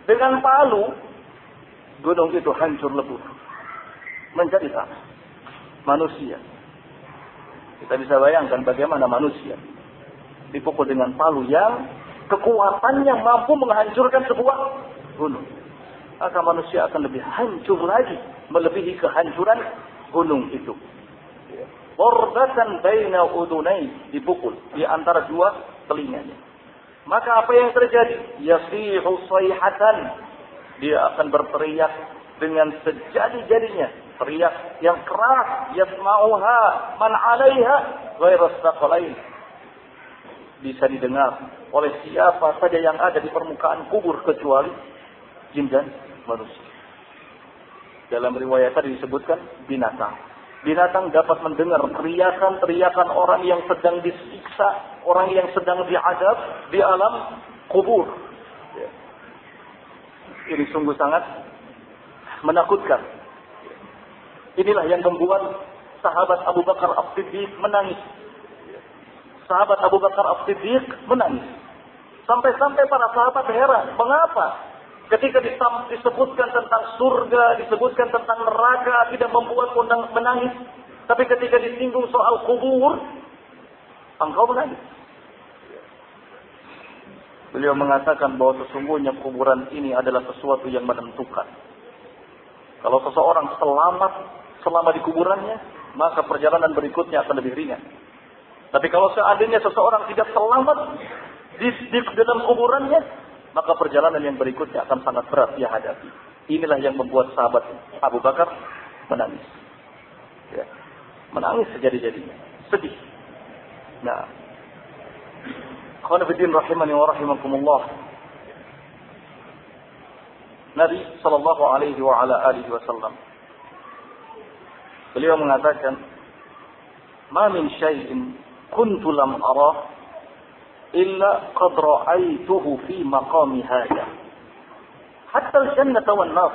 dengan palu, gunung itu hancur lebur, menjadi tanah. Manusia, kita bisa bayangkan bagaimana manusia dipukul dengan palu yang kekuatannya mampu menghancurkan sebuah gunung. Maka manusia akan lebih hancur lagi, melebihi kehancuran gunung itu. Darbatan baina udunai, dipukul di antara dua telinganya. Maka apa yang terjadi? Yasihu sayhatan, dia akan berteriak dengan sejadi-jadinya, teriak yang keras, yasma'uha man 'alaiha ghairu thaqalain, bisa didengar oleh siapa saja yang ada di permukaan kubur kecuali jin dan manusia. Dalam riwayat tadi disebutkan binatang. Binatang dapat mendengar teriakan-teriakan orang yang sedang disiksa, orang yang sedang diazab di alam kubur. Ini sungguh sangat menakutkan. Inilah yang membuat sahabat Abu Bakar As-Siddiq menangis. Sahabat Abu Bakar As-Siddiq menangis. Sampai-sampai para sahabat heran. Mengapa? Ketika disebutkan tentang surga, disebutkan tentang neraka, tidak membuat menangis. Tapi ketika disinggung soal kubur, engkau menangis. Beliau mengatakan bahwa sesungguhnya kuburan ini adalah sesuatu yang menentukan. Kalau seseorang selamat selama di kuburannya, maka perjalanan berikutnya akan lebih ringan. Tapi kalau seandainya seseorang tidak selamat di dalam kuburannya, maka perjalanan yang berikutnya akan sangat berat dia hadapi. Inilah yang membuat sahabat Abu Bakar menangis. Ya. Menangis sejadi-jadinya. Sedih. Nah, khonafidin rahimani wa rahimakumullah. Nabi sallallahu alaihi wa ala alihi wasallam, beliau mengatakan, "Ma min syai'in kuntu lam arah illa qad ra'aituhu fi maqami hadha. Hatta al-jannah wan nar."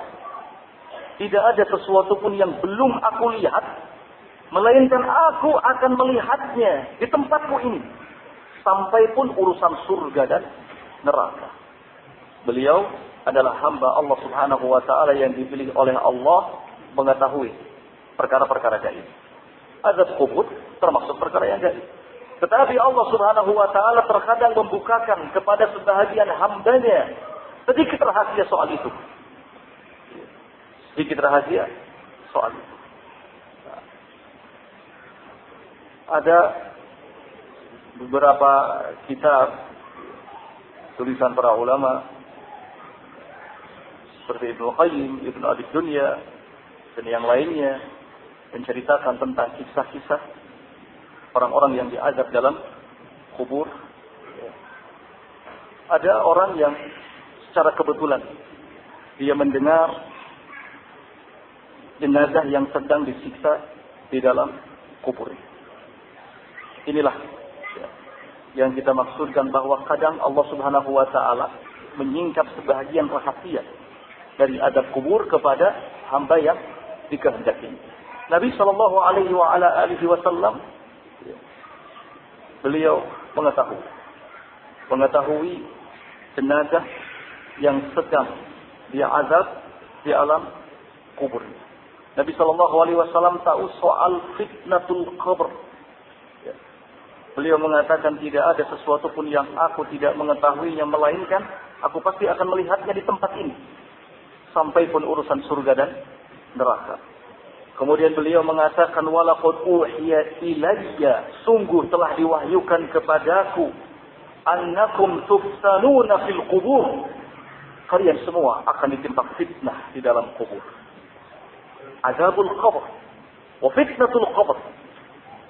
Tidak ada sesuatu pun yang belum aku lihat, melainkan aku akan melihatnya di tempatku ini. Sampai pun urusan surga dan neraka. Beliau adalah hamba Allah Subhanahu wa taala yang dipilih oleh Allah mengetahui perkara-perkara gaib. Azab kubur termasuk perkara yang gaib. Tetapi Allah Subhanahu wa taala terkadang membukakan kepada sebahagian hambanya sedikit rahasia soal itu. Sedikit rahasia soal itu. Ada beberapa kitab tulisan para ulama seperti Ibnu Qayyim, Ibnu Abi Dunya dan yang lainnya menceritakan tentang kisah-kisah orang-orang yang diazab dalam kubur. Ada orang yang secara kebetulan dia mendengar jenazah yang sedang disiksa di dalam kubur. Inilah yang kita maksudkan bahwa kadang Allah Subhanahu wa taala menyingkap sebahagian rahasia dari azab kubur kepada hamba yang dikehendaki. Nabi sallallahu alaihi wa ala alihi wasallam, beliau mengetahui jenazah yang sedang dia azab di alam kuburnya. Nabi SAW tahu soal fitnatul qabr. Ya. Beliau mengatakan tidak ada sesuatu pun yang aku tidak mengetahuinya, melainkan aku pasti akan melihatnya di tempat ini. Sampai pun urusan surga dan neraka. Kemudian beliau mengatakan walaqad uhiya ilayya, sungguh telah diwahyukan kepadaku annakum tuftanuna fil qubur. Kalian semua akan ditimpa fitnah di dalam kubur. Azabul qabr wa fitnatul qabr.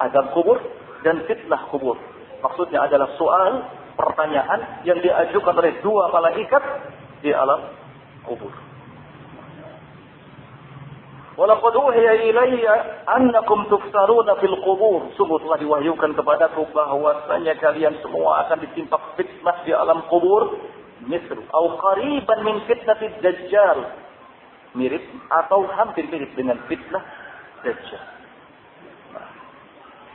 Azab kubur dan fitnah kubur. Maksudnya adalah soal pertanyaan yang diajukan oleh dua malaikat di alam kubur. Walaqad uhiya ilayya annakum tuftaruna fil qubur. Sungguh telah diwahyukan kepadaku bahwasanya kalian semua akan ditimpa fitnah di alam kubur, misal atau qariban min fitnatid dajjal. Mirip atau hampir mirip dengan fitnah dajjal.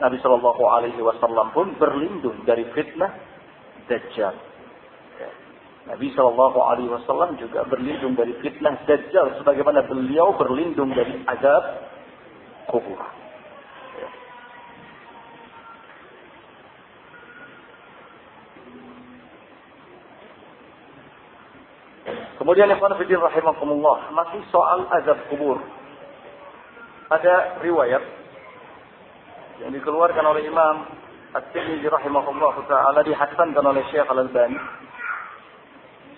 Nabi sallallahu alaihi wasallam pun berlindung dari fitnah dajjal. Nabi SAW juga berlindung dari fitnah dajjal sebagaimana beliau berlindung dari azab kubur. Kemudian ikhwan fillah rahimakumullah, masih soal azab kubur. Ada riwayat yang dikeluarkan oleh Imam At-Tirmidzi rahimahullah taala, dihasankan oleh Syekh Al-Albani.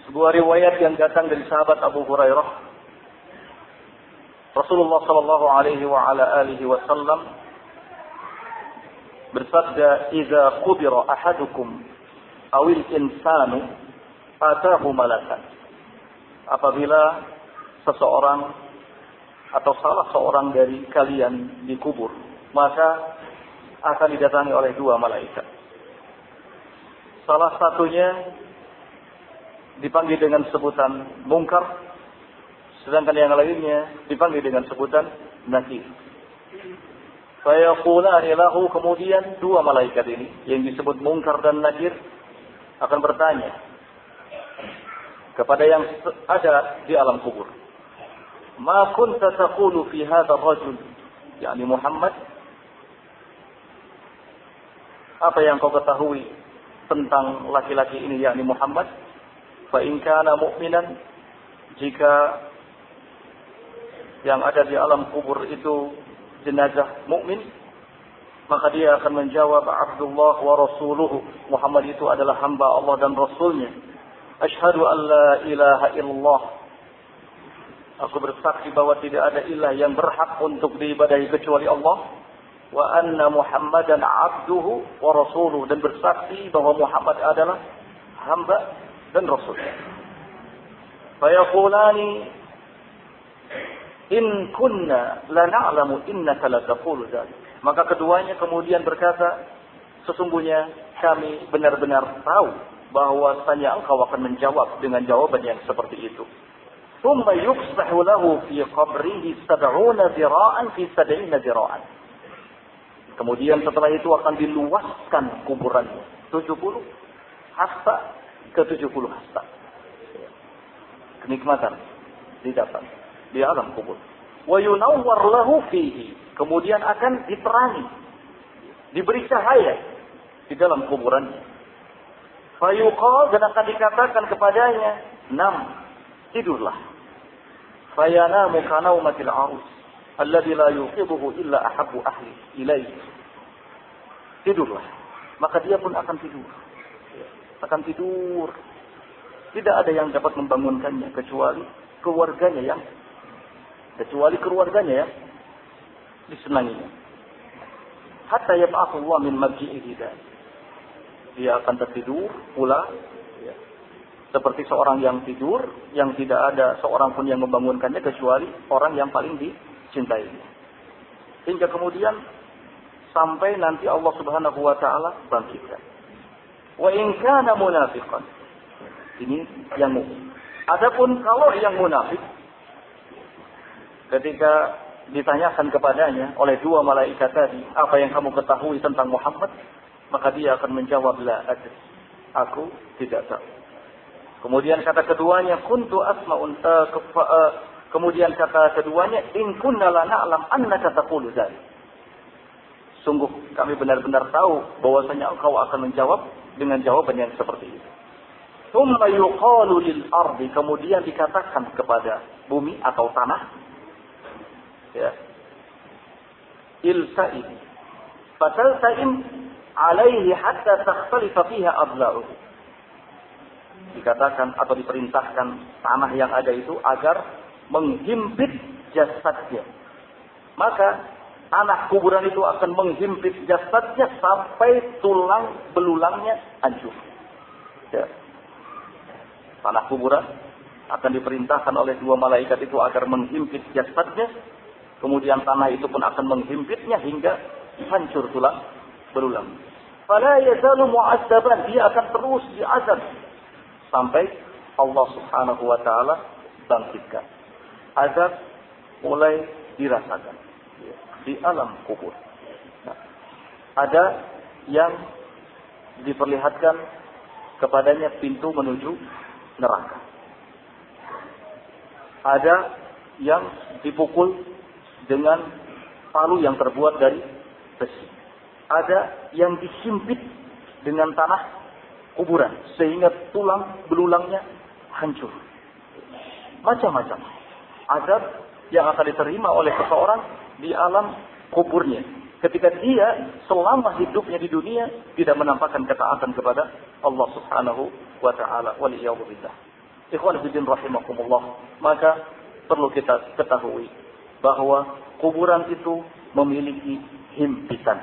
Sebuah riwayat yang datang dari sahabat Abu Hurairah. Rasulullah sallallahu alaihi wa ala alihi wasallam bersabda, "Idza qubira ahadukum awil insanu atahu malakan." Apabila seseorang atau salah seorang dari kalian dikubur, maka akan didatangi oleh dua malaikat. Salah satunya dipanggil dengan sebutan mungkar, sedangkan yang lainnya dipanggil dengan sebutan nakir. Fayaqulani lahu, kemudian dua malaikat ini yang disebut mungkar dan nakir akan bertanya kepada yang ada di alam kubur, ma kunta taqulu fi hadzal rajul, yakni Muhammad, apa yang kau ketahui tentang laki-laki ini, yakni Muhammad? Fa in kana mu'minan, jika yang ada di alam kubur itu jenazah mukmin, maka dia akan menjawab, Abdullah wa rasuluhu, Muhammad itu adalah hamba Allah dan Rasulnya. Asyhadu an la ilaha illallah, aku bersaksi bahwa tidak ada ilah yang berhak untuk diibadahi kecuali Allah. Wa anna Muhammadan abduhu wa rasuluhu, dan bersaksi bahwa Muhammad adalah hamba dan Rasul. Fayaqulani in kunna la na'lamu innaka la taqulu dzalik. Maka keduanya kemudian berkata, sesungguhnya kami benar-benar tahu bahwasanya engkau akan menjawab dengan jawaban yang seperti itu. Thumma yufsahu lahu fi qabrihi 70 dhira'an fi 70 dhira'an. Kemudian setelah itu akan diluaskan kuburannya 70 hasta ke 70 hasta. Kenikmatan didapat di alam kubur. Wa yunawwar lahu fihi, kemudian akan diterangi, diberi cahaya di dalam kuburannya. Fayuqal, dan akan dikatakan kepadanya, nam, tidurlah. Fayanamu kanaumatil arus alladhi la yuqiduhu illa ahabbu ahli ilaihi. Tidurlah, maka dia pun akan tidur. Akan tidur. Tidak ada yang dapat membangunkannya kecuali keluarganya yang disenanginya. Hatta yab'athullah min marji'ihi. Dia akan tertidur pula, ya, seperti seorang yang tidur, yang tidak ada seorang pun yang membangunkannya kecuali orang yang paling dicintainya. Hingga kemudian sampai nanti Allah Subhanahu wa taala bangkitkan. Wa in kana munafiqan, ini yang mukmin. Adapun kalau yang munafik, ketika ditanyakan kepadanya oleh dua malaikat tadi, apa yang kamu ketahui tentang Muhammad? Maka dia akan menjawab, la adri, aku tidak tahu. Kemudian kata keduanya, kuntu asma'un kemudian kata keduanya, in kunna la na'lam annaka taqulu dzalik. Sungguh kami benar-benar tahu bahwasanya engkau akan menjawab dengan jawaban yang seperti itu. Tsumma yuqalu lil ardi, kemudian dikatakan kepada bumi atau tanah, ya, ilsa'im fatalsa'im alaihi hatta takhtalifa fiha adla'uhu. Dikatakan atau diperintahkan tanah yang ada itu agar menghimpit jasadnya. Maka tanah kuburan itu akan menghimpit jasadnya sampai tulang belulangnya hancur. Ya. Tanah kuburan akan diperintahkan oleh dua malaikat itu agar menghimpit jasadnya. Kemudian tanah itu pun akan menghimpitnya hingga hancur tulang belulang. Fala yazalu mu'azzaban, dia akan terus diazab sampai Allah Subhanahu wa taala bangkitkan. Azab mulai dirasakan di alam kubur. Nah, ada yang diperlihatkan kepadanya pintu menuju neraka. Ada yang dipukul dengan palu yang terbuat dari besi. Ada yang disimpit dengan tanah kuburan sehingga tulang belulangnya hancur. Macam-macam azab yang akan diterima oleh seseorang di alam kuburnya ketika dia selama hidupnya di dunia tidak menampakkan ketaatan kepada Allah Subhanahu wa taala. Waliyadzubillah. Ikhwan fillah rahimakumullah, maka perlu kita ketahui bahwa kuburan itu memiliki himpitan.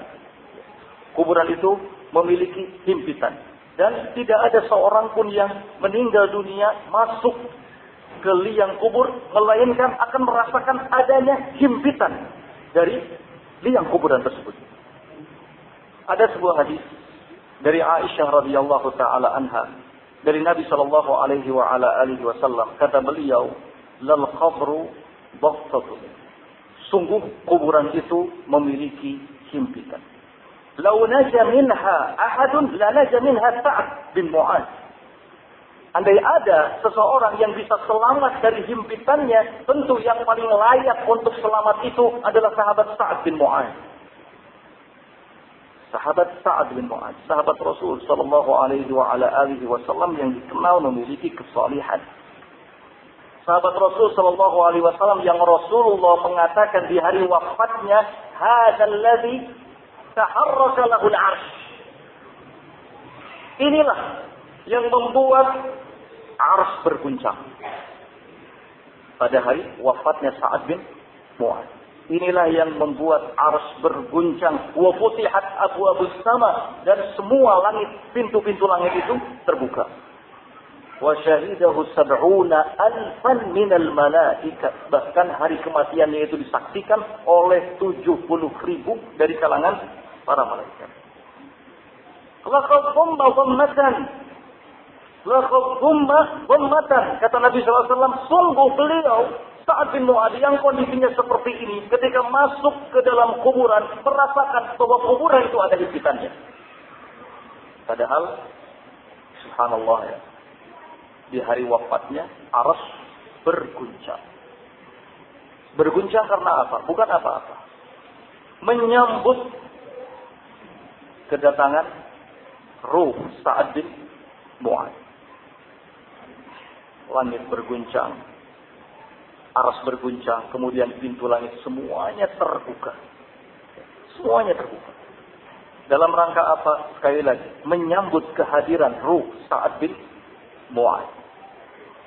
Kuburan itu memiliki himpitan. Dan tidak ada seorang pun yang meninggal dunia masuk ke liang kubur melainkan akan merasakan adanya himpitan dari liang kuburan tersebut. Ada sebuah hadis dari Aisyah radhiyallahu taala anha dari Nabi sallallahu alaihi wasallam, kata beliau, lal qabru baqtatun. Sungguh kuburan itu memiliki himpitan. Lau naja minha ahadun la naja minha Sa'd bin Mu'adz. Andai ada seseorang yang bisa selamat dari himpitannya, tentu yang paling layak untuk selamat itu adalah sahabat Sa'd bin Mu'adz. Sahabat Sa'd bin Mu'adz, sahabat Rasul sallallahu alaihi wasallam yang dikenal memiliki kesalihan. Sahabat Rasul sallallahu alaihi wasallam yang Rasulullah mengatakan di hari wafatnya, hadzal ladzi taharraka lahul 'arsy. Inilah yang membuat ars berguncang. Pada hari wafatnya Sa'd bin Mu'adz. Inilah yang membuat ars berguncang. Wa futihat abwabus sama, dan semua langit, pintu-pintu langit itu terbuka. Wa syahidahu 70,000 minal malaika. Bahkan hari kematiannya itu disaksikan oleh 70.000 dari kalangan para malaikat. Laqad dhamma dhammatan. Laqad dhamma dhammatan. Kata Nabi SAW, sungguh beliau Sa'd bin Mu'adz yang kondisinya seperti ini, ketika masuk ke dalam kuburan, merasakan bahwa kuburan itu ada himpitannya. Padahal, subhanallah ya, di hari wafatnya, arsy berguncang. Berguncang karena apa? Bukan apa-apa. Menyambut kedatangan ruh Sa'd bin Mu'adz. Langit berguncang, arsy berguncang, kemudian pintu langit semuanya terbuka. Semuanya terbuka. Dalam rangka apa? Sekali lagi, menyambut kehadiran ruh Sa'd bin Mu'adz.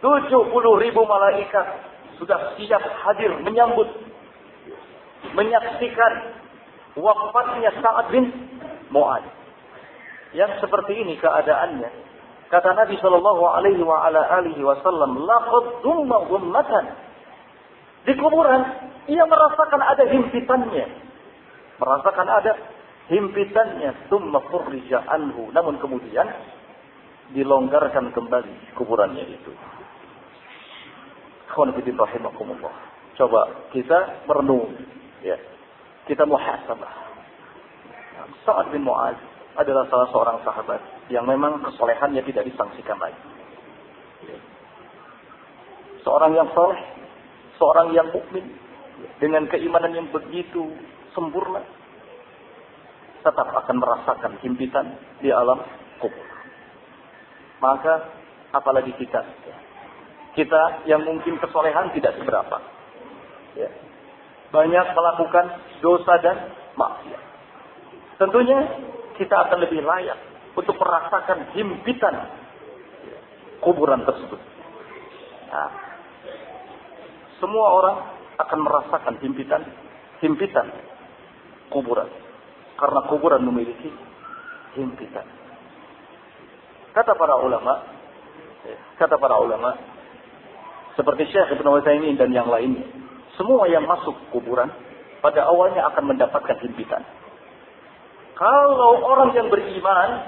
70.000 malaikat sudah siap hadir menyambut, menyaksikan wafatnya Sa'd bin Mu'adz. Yang seperti ini keadaannya, kata Nabi sallallahu alaihi wasallam, laqad dhumma dhummatan. Di kuburan ia merasakan ada himpitannya. Merasakan ada himpitannya, tsumma furrija anhu. Namun kemudian dilonggarkan kembali kuburannya itu. Ikhwan fillah rahimakumullah. Coba kita merenung, ya. Kita muhasabah. Sa'd bin Mu'adz adalah salah seorang sahabat yang memang kesolehannya tidak disangsikan lagi. Seorang yang saleh, seorang yang mukmin dengan keimanan yang begitu sempurna tetap akan merasakan himpitan di alam kubur. Maka apalagi kita yang mungkin kesolehan tidak seberapa, ya, banyak melakukan dosa dan maksiat. Tentunya kita akan lebih layak untuk merasakan himpitan kuburan tersebut. Nah, semua orang akan merasakan himpitan kuburan. Karena kuburan memiliki himpitan. Kata para ulama, seperti Syekh Ibnu Utsaimin dan yang lainnya, semua yang masuk kuburan pada awalnya akan mendapatkan himpitan. Kalau orang yang beriman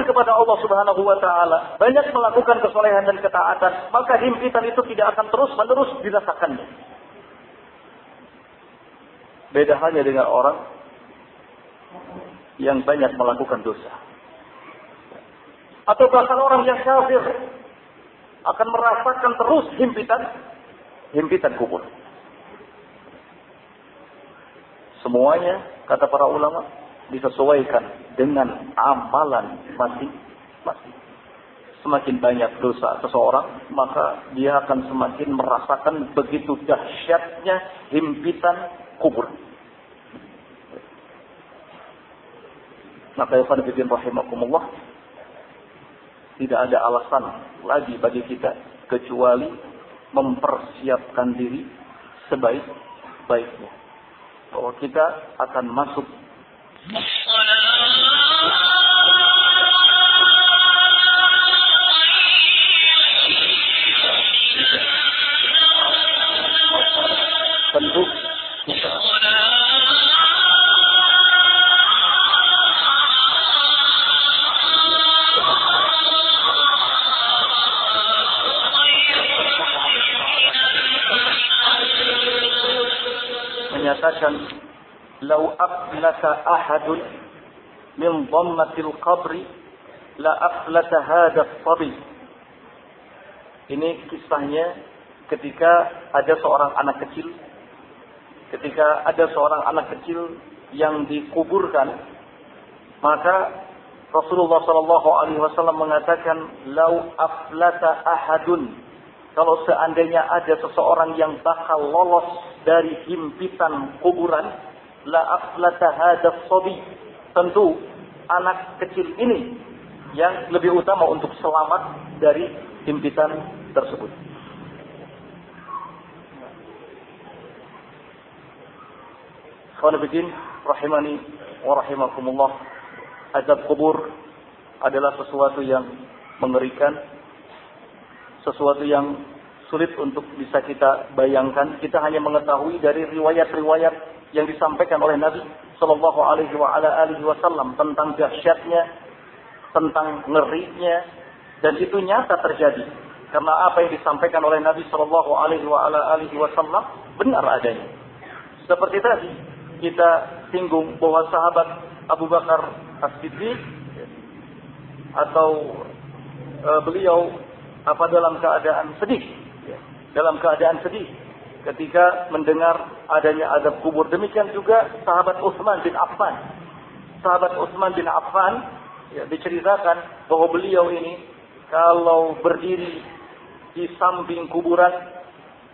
kepada Allah Subhanahu wa taala, banyak melakukan kesolehan dan ketaatan, maka himpitan itu tidak akan terus-menerus dirasakannya. Beda halnya dengan orang yang banyak melakukan dosa. Atau bahkan orang yang kafir akan merasakan terus himpitan kubur. Semuanya, kata para ulama, disesuaikan dengan amalan masing-masing. Semakin banyak dosa seseorang, maka dia akan semakin merasakan begitu dahsyatnya himpitan kubur. Maka ikhwan fillah rahimakumullah, tidak ada alasan lagi bagi kita kecuali mempersiapkan diri sebaik-baiknya, bahwa kita akan masuk tentu kita menyatakan lau aflata ahadun min dhammatil qabri la aflata hadha as-sabi. Ini kisahnya ketika ada seorang anak kecil yang dikuburkan, maka Rasulullah sallallahu alaihi wasallam mengatakan lau aflata ahadun, kalau seandainya ada seseorang yang bakal lolos dari himpitan kuburan, la aflata hadha as-sabi, tentu anak kecil ini yang lebih utama untuk selamat dari himpitan tersebut. Khawanabiddin rahimani wa rahimakumullah, azab kubur adalah sesuatu yang mengerikan, sesuatu yang sulit untuk bisa kita bayangkan. Kita hanya mengetahui dari riwayat-riwayat yang disampaikan oleh Nabi sallallahu alaihi wasallam tentang dahsyatnya, tentang ngerinya, dan itu nyata terjadi. Karena apa yang disampaikan oleh Nabi sallallahu alaihi wasallam benar adanya. Seperti tadi kita singgung bahwa sahabat Abu Bakar As-Siddiq atau beliau dalam keadaan sedih ketika mendengar adanya azab kubur. Demikian juga sahabat Utsman bin Affan. Sahabat Utsman bin Affan diceritakan bahwa beliau ini kalau berdiri di samping kuburan,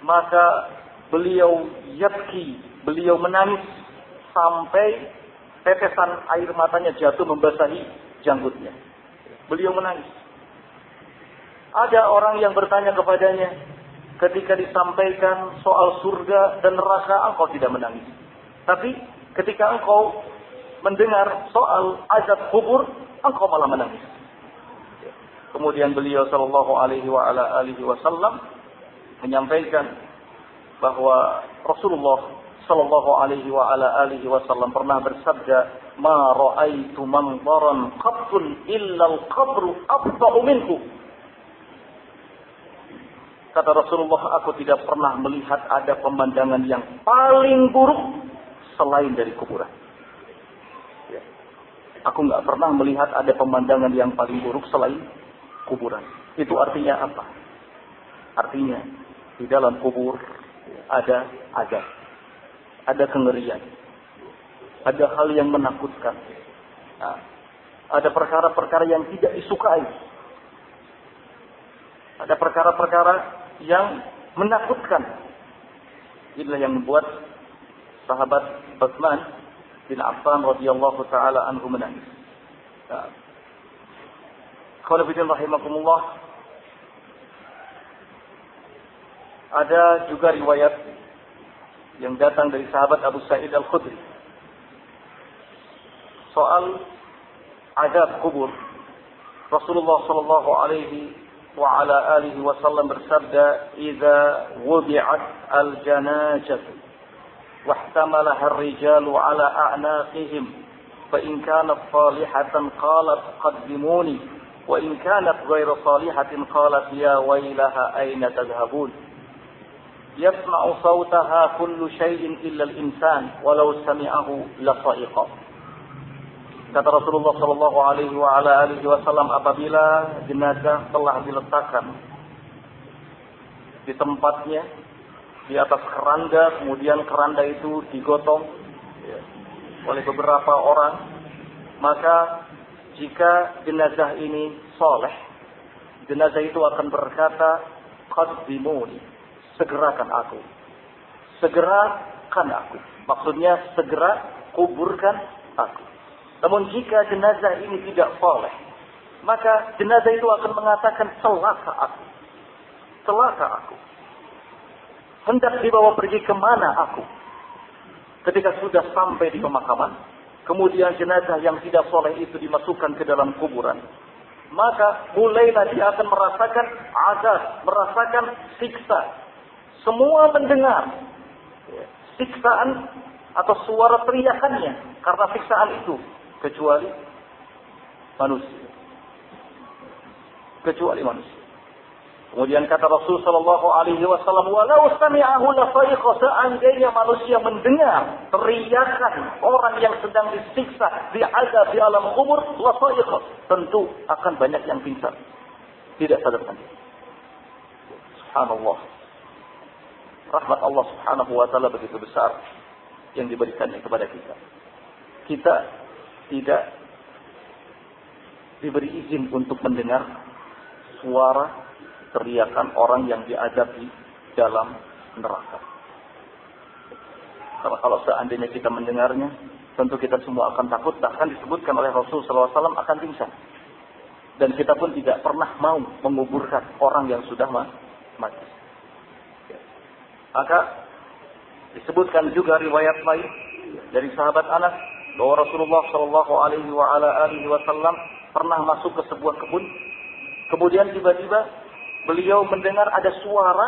maka beliau menangis sampai tetesan air matanya jatuh membasahi janggutnya. Beliau menangis. Ada orang yang bertanya kepadanya, ketika disampaikan soal surga dan neraka, engkau tidak menangis. Tapi ketika engkau mendengar soal azab kubur, engkau malah menangis. Kemudian beliau sallallahu alaihi wasallam menyampaikan bahwa Rasulullah sallallahu alaihi wasallam pernah bersabda, "Ma ra'aitu manzaran qattun illa al-qabru afda'u minhu." Kata Rasulullah, aku tidak pernah melihat ada pemandangan yang paling buruk selain dari kuburan. Aku nggak pernah melihat ada pemandangan yang paling buruk selain kuburan. Itu artinya apa? Artinya di dalam kubur ada azab, ada kengerian, ada hal yang menakutkan, ada perkara-perkara yang tidak disukai, ada perkara-perkara yang menakutkan. Inilah yang membuat sahabat Utsman bin Affan radhiyallahu taala anhu menangis. Khawlafidin rahimakumullah. Ada juga riwayat yang datang dari sahabat Abu Sa'id Al-Khudri soal azab kubur. Rasulullah sallallahu alaihi wa ala alihi wasallam bersabda, "Idza wudi'at al-janazah واحتملها الرجال على أعناقهم فإن كانت صالحة قالت قدموني وإن كانت غير صالحة قالت يا ويلها أين تذهبون يسمع صوتها كل شيء إلا الإنسان ولو سمعه لصائق." Kata Rasulullah sallallahu alaihi wa ala alihi wasallam, apabila jenazah telah diletakkan di tempatnya di atas keranda, kemudian keranda itu digotong oleh beberapa orang, maka jika jenazah ini soleh, jenazah itu akan berkata, "Qaddimuni," segerakan aku, segerakan aku. Maksudnya segera kuburkan aku. Namun jika jenazah ini tidak soleh, maka jenazah itu akan mengatakan, "Celaka aku, celaka aku. Hendak dibawa pergi kemana aku?" Ketika sudah sampai di pemakaman, kemudian jenazah yang tidak soleh itu dimasukkan ke dalam kuburan, maka mulailah dia akan merasakan azab, merasakan siksa. Semua mendengar siksaan atau suara teriakannya karena siksaan itu, kecuali manusia. Kecuali manusia. Kemudian kata Rasul sallallahu alaihi wasallam, "Walau sami'ahu la sa'iqa," seandainya manusia mendengar teriakan orang yang sedang disiksa, diazab di alam kubur, la sa'iqa, tentu akan banyak yang pingsan, tidak sadarkan diri. Subhanallah. Rahmat Allah Subhanahu wa taala begitu besar yang diberikannya kepada kita. Kita tidak diberi izin untuk mendengar suara teriakan orang yang diazab di dalam neraka. Karena kalau seandainya kita mendengarnya, tentu kita semua akan takut. Bahkan disebutkan oleh Rasul SAW akan pingsan. Dan kita pun tidak pernah mau menguburkan orang yang sudah mati. Maka disebutkan juga riwayat lain dari sahabat Anas bahwa Rasulullah SAW pernah masuk ke sebuah kebun. Kemudian tiba-tiba beliau mendengar ada suara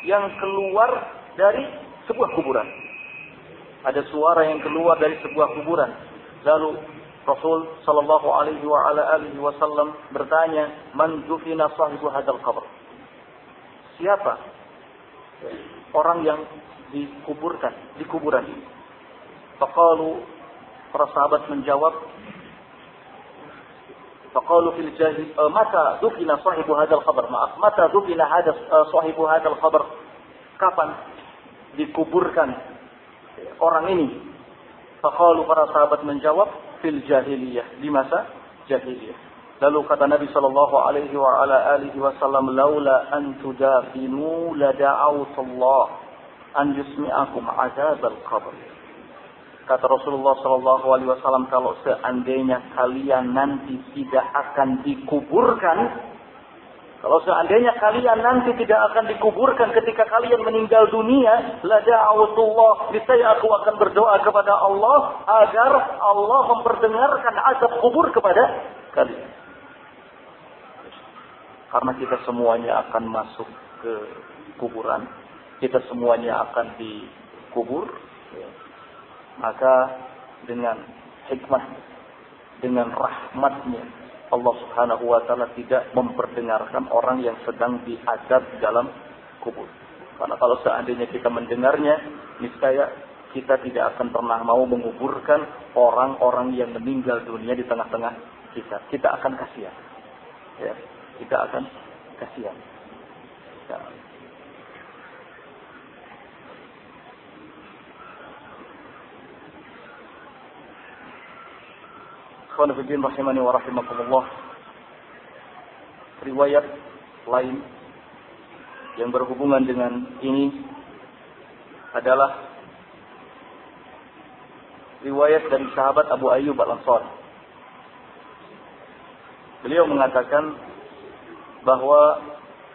yang keluar dari sebuah kuburan. Ada suara yang keluar dari sebuah kuburan. Lalu Rasul sallallahu alaihi wasallam bertanya, "Man dufina sahibu hadzal qabr?" Siapa orang yang dikuburkan di kuburan ini? Faqalu, para sahabat menjawab, faqalu fil jahil, mata dufina sahibu hadzal qabr? Maaf, mata dufina sahibu hadzal qabr? Kapan dikuburkan orang ini? Faqalu, para sahabat menjawab, fil jahiliyah, di masa jahiliyah. Lalu kata Nabi sallallahu alaihi wasallam, "Laula an tudafinu la da'awtullah an yusmi'akum azabal qabr." Kata Rasulullah sallallahu alaihi wasallam, kalau seandainya kalian nanti tidak akan dikuburkan, kalau seandainya kalian nanti tidak akan dikuburkan ketika kalian meninggal dunia, la da'awtullah, niscaya aku akan berdoa kepada Allah agar Allah memperdengarkan azab kubur kepada kalian. Karena kita semuanya akan masuk ke kuburan, kita semuanya akan dikubur, maka dengan hikmah, dengan rahmatnya, Allah Subhanahu wa taala tidak memperdengarkan orang yang sedang diazab dalam kubur. Karena kalau seandainya kita mendengarnya, niscaya kita tidak akan pernah mau menguburkan orang-orang yang meninggal dunia di tengah-tengah kita. Kita akan kasihan. Ya, kita akan kasihan. Ya. Ikhwan fillah rahimani wa rahimakumullah. Riwayat lain yang berhubungan dengan ini adalah riwayat dari sahabat Abu Ayyub Al-Ansari. Beliau mengatakan bahwa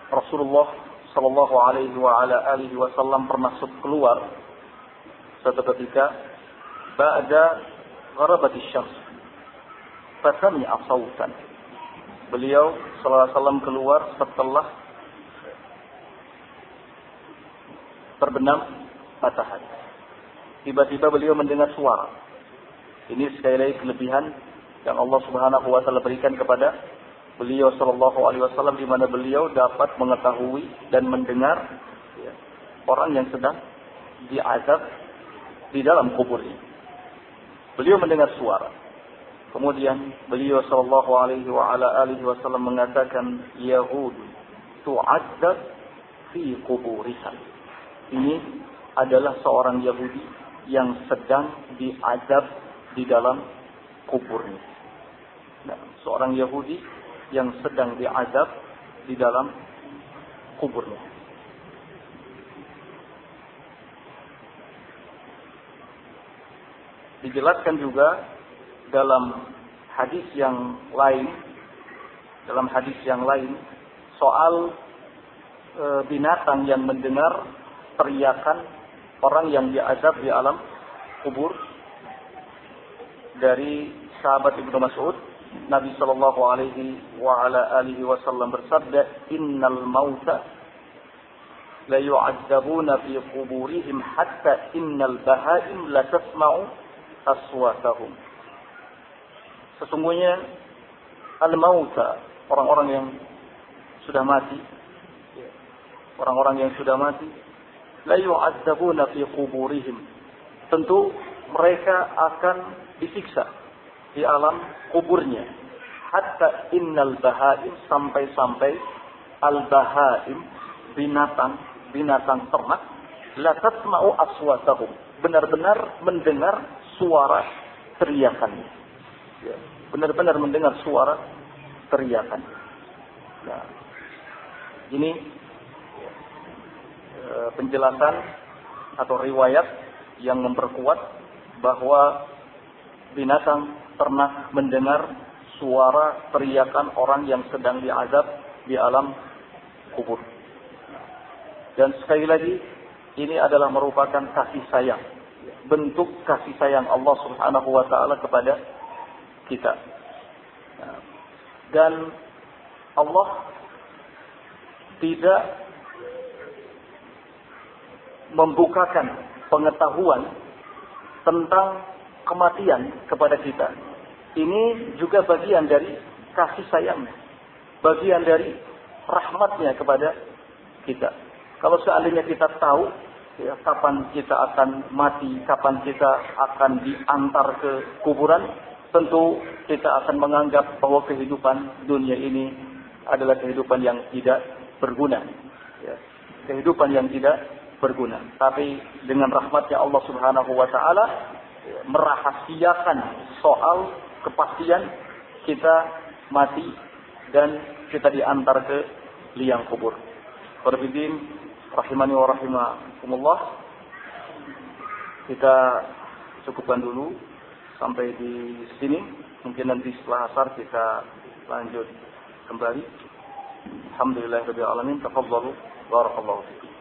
Rasulullah sallallahu alaihi wa ala alihi wasallam pernah keluar suatu ketika ba'da gharabatis syams fasami'a sautan. Beliau sallallahu alaihi wasallam keluar setelah terbenam matahari. Tiba-tiba beliau mendengar suara. Ini sekali lagi kelebihan yang Allah Subhanahu wa taala berikan kepada beliau sallallahu alaihi wasallam, di mana beliau dapat mengetahui dan mendengar orang yang sedang diazab di dalam kuburnya. Beliau mendengar suara. Kemudian beliau sallallahu alaihi wa ala alihi wasallam mengatakan, Yahud tu'adzab fi kuburiha. Ini adalah seorang Yahudi yang sedang diazab di dalam kuburnya. Nah, seorang Yahudi yang sedang diazab di dalam kuburnya. Dijelaskan juga dalam hadis yang lain, soal binatang yang mendengar teriakan orang yang diazab di alam kubur. Dari sahabat Ibnu Mas'ud, Nabi sallallahu alaihi wa ala alihi wasallam bersabda, "Innal mauta la yu'adzabuna fi quburihim hatta innal bahaim la tasma'u aswatahum." Sesungguhnya al-mauta, orang-orang yang sudah mati, la yu'adzabuna fi quburihim. Tentu mereka akan disiksa di alam kuburnya. Hatta innal bahaim, sampai-sampai al-bahaim, binatang ternak, la tasma'u aswatahum, benar-benar mendengar suara teriakannya. Ya, benar-benar mendengar suara teriakan. Nah, ini penjelasan atau riwayat yang memperkuat bahwa binatang ternak mendengar suara teriakan orang yang sedang diazab di alam kubur. Dan sekali lagi, ini adalah merupakan kasih sayang, bentuk kasih sayang Allah Subhanahu wa taala kepada kita. Dan Allah tidak membukakan pengetahuan tentang kematian kepada kita. Ini juga bagian dari kasih sayangnya, bagian dari rahmatnya kepada kita. Kalau seandainya kita tahu kapan kita akan mati, kapan kita akan diantar ke kuburan, tentu kita akan menganggap bahwa kehidupan dunia ini adalah kehidupan yang tidak berguna. Kehidupan yang tidak berguna. Tapi dengan rahmatnya Allah Subhanahu wa taala merahasiakan soal kepastian kita mati dan kita diantar ke liang kubur. Berbidin rahimani wa rahimakumullah. Kita cukupkan dulu sampai di sini. Mungkin nanti setelah asar kita lanjut kembali. Alhamdulillahirabbil alamin. Tafadhalu barakallahu fikum.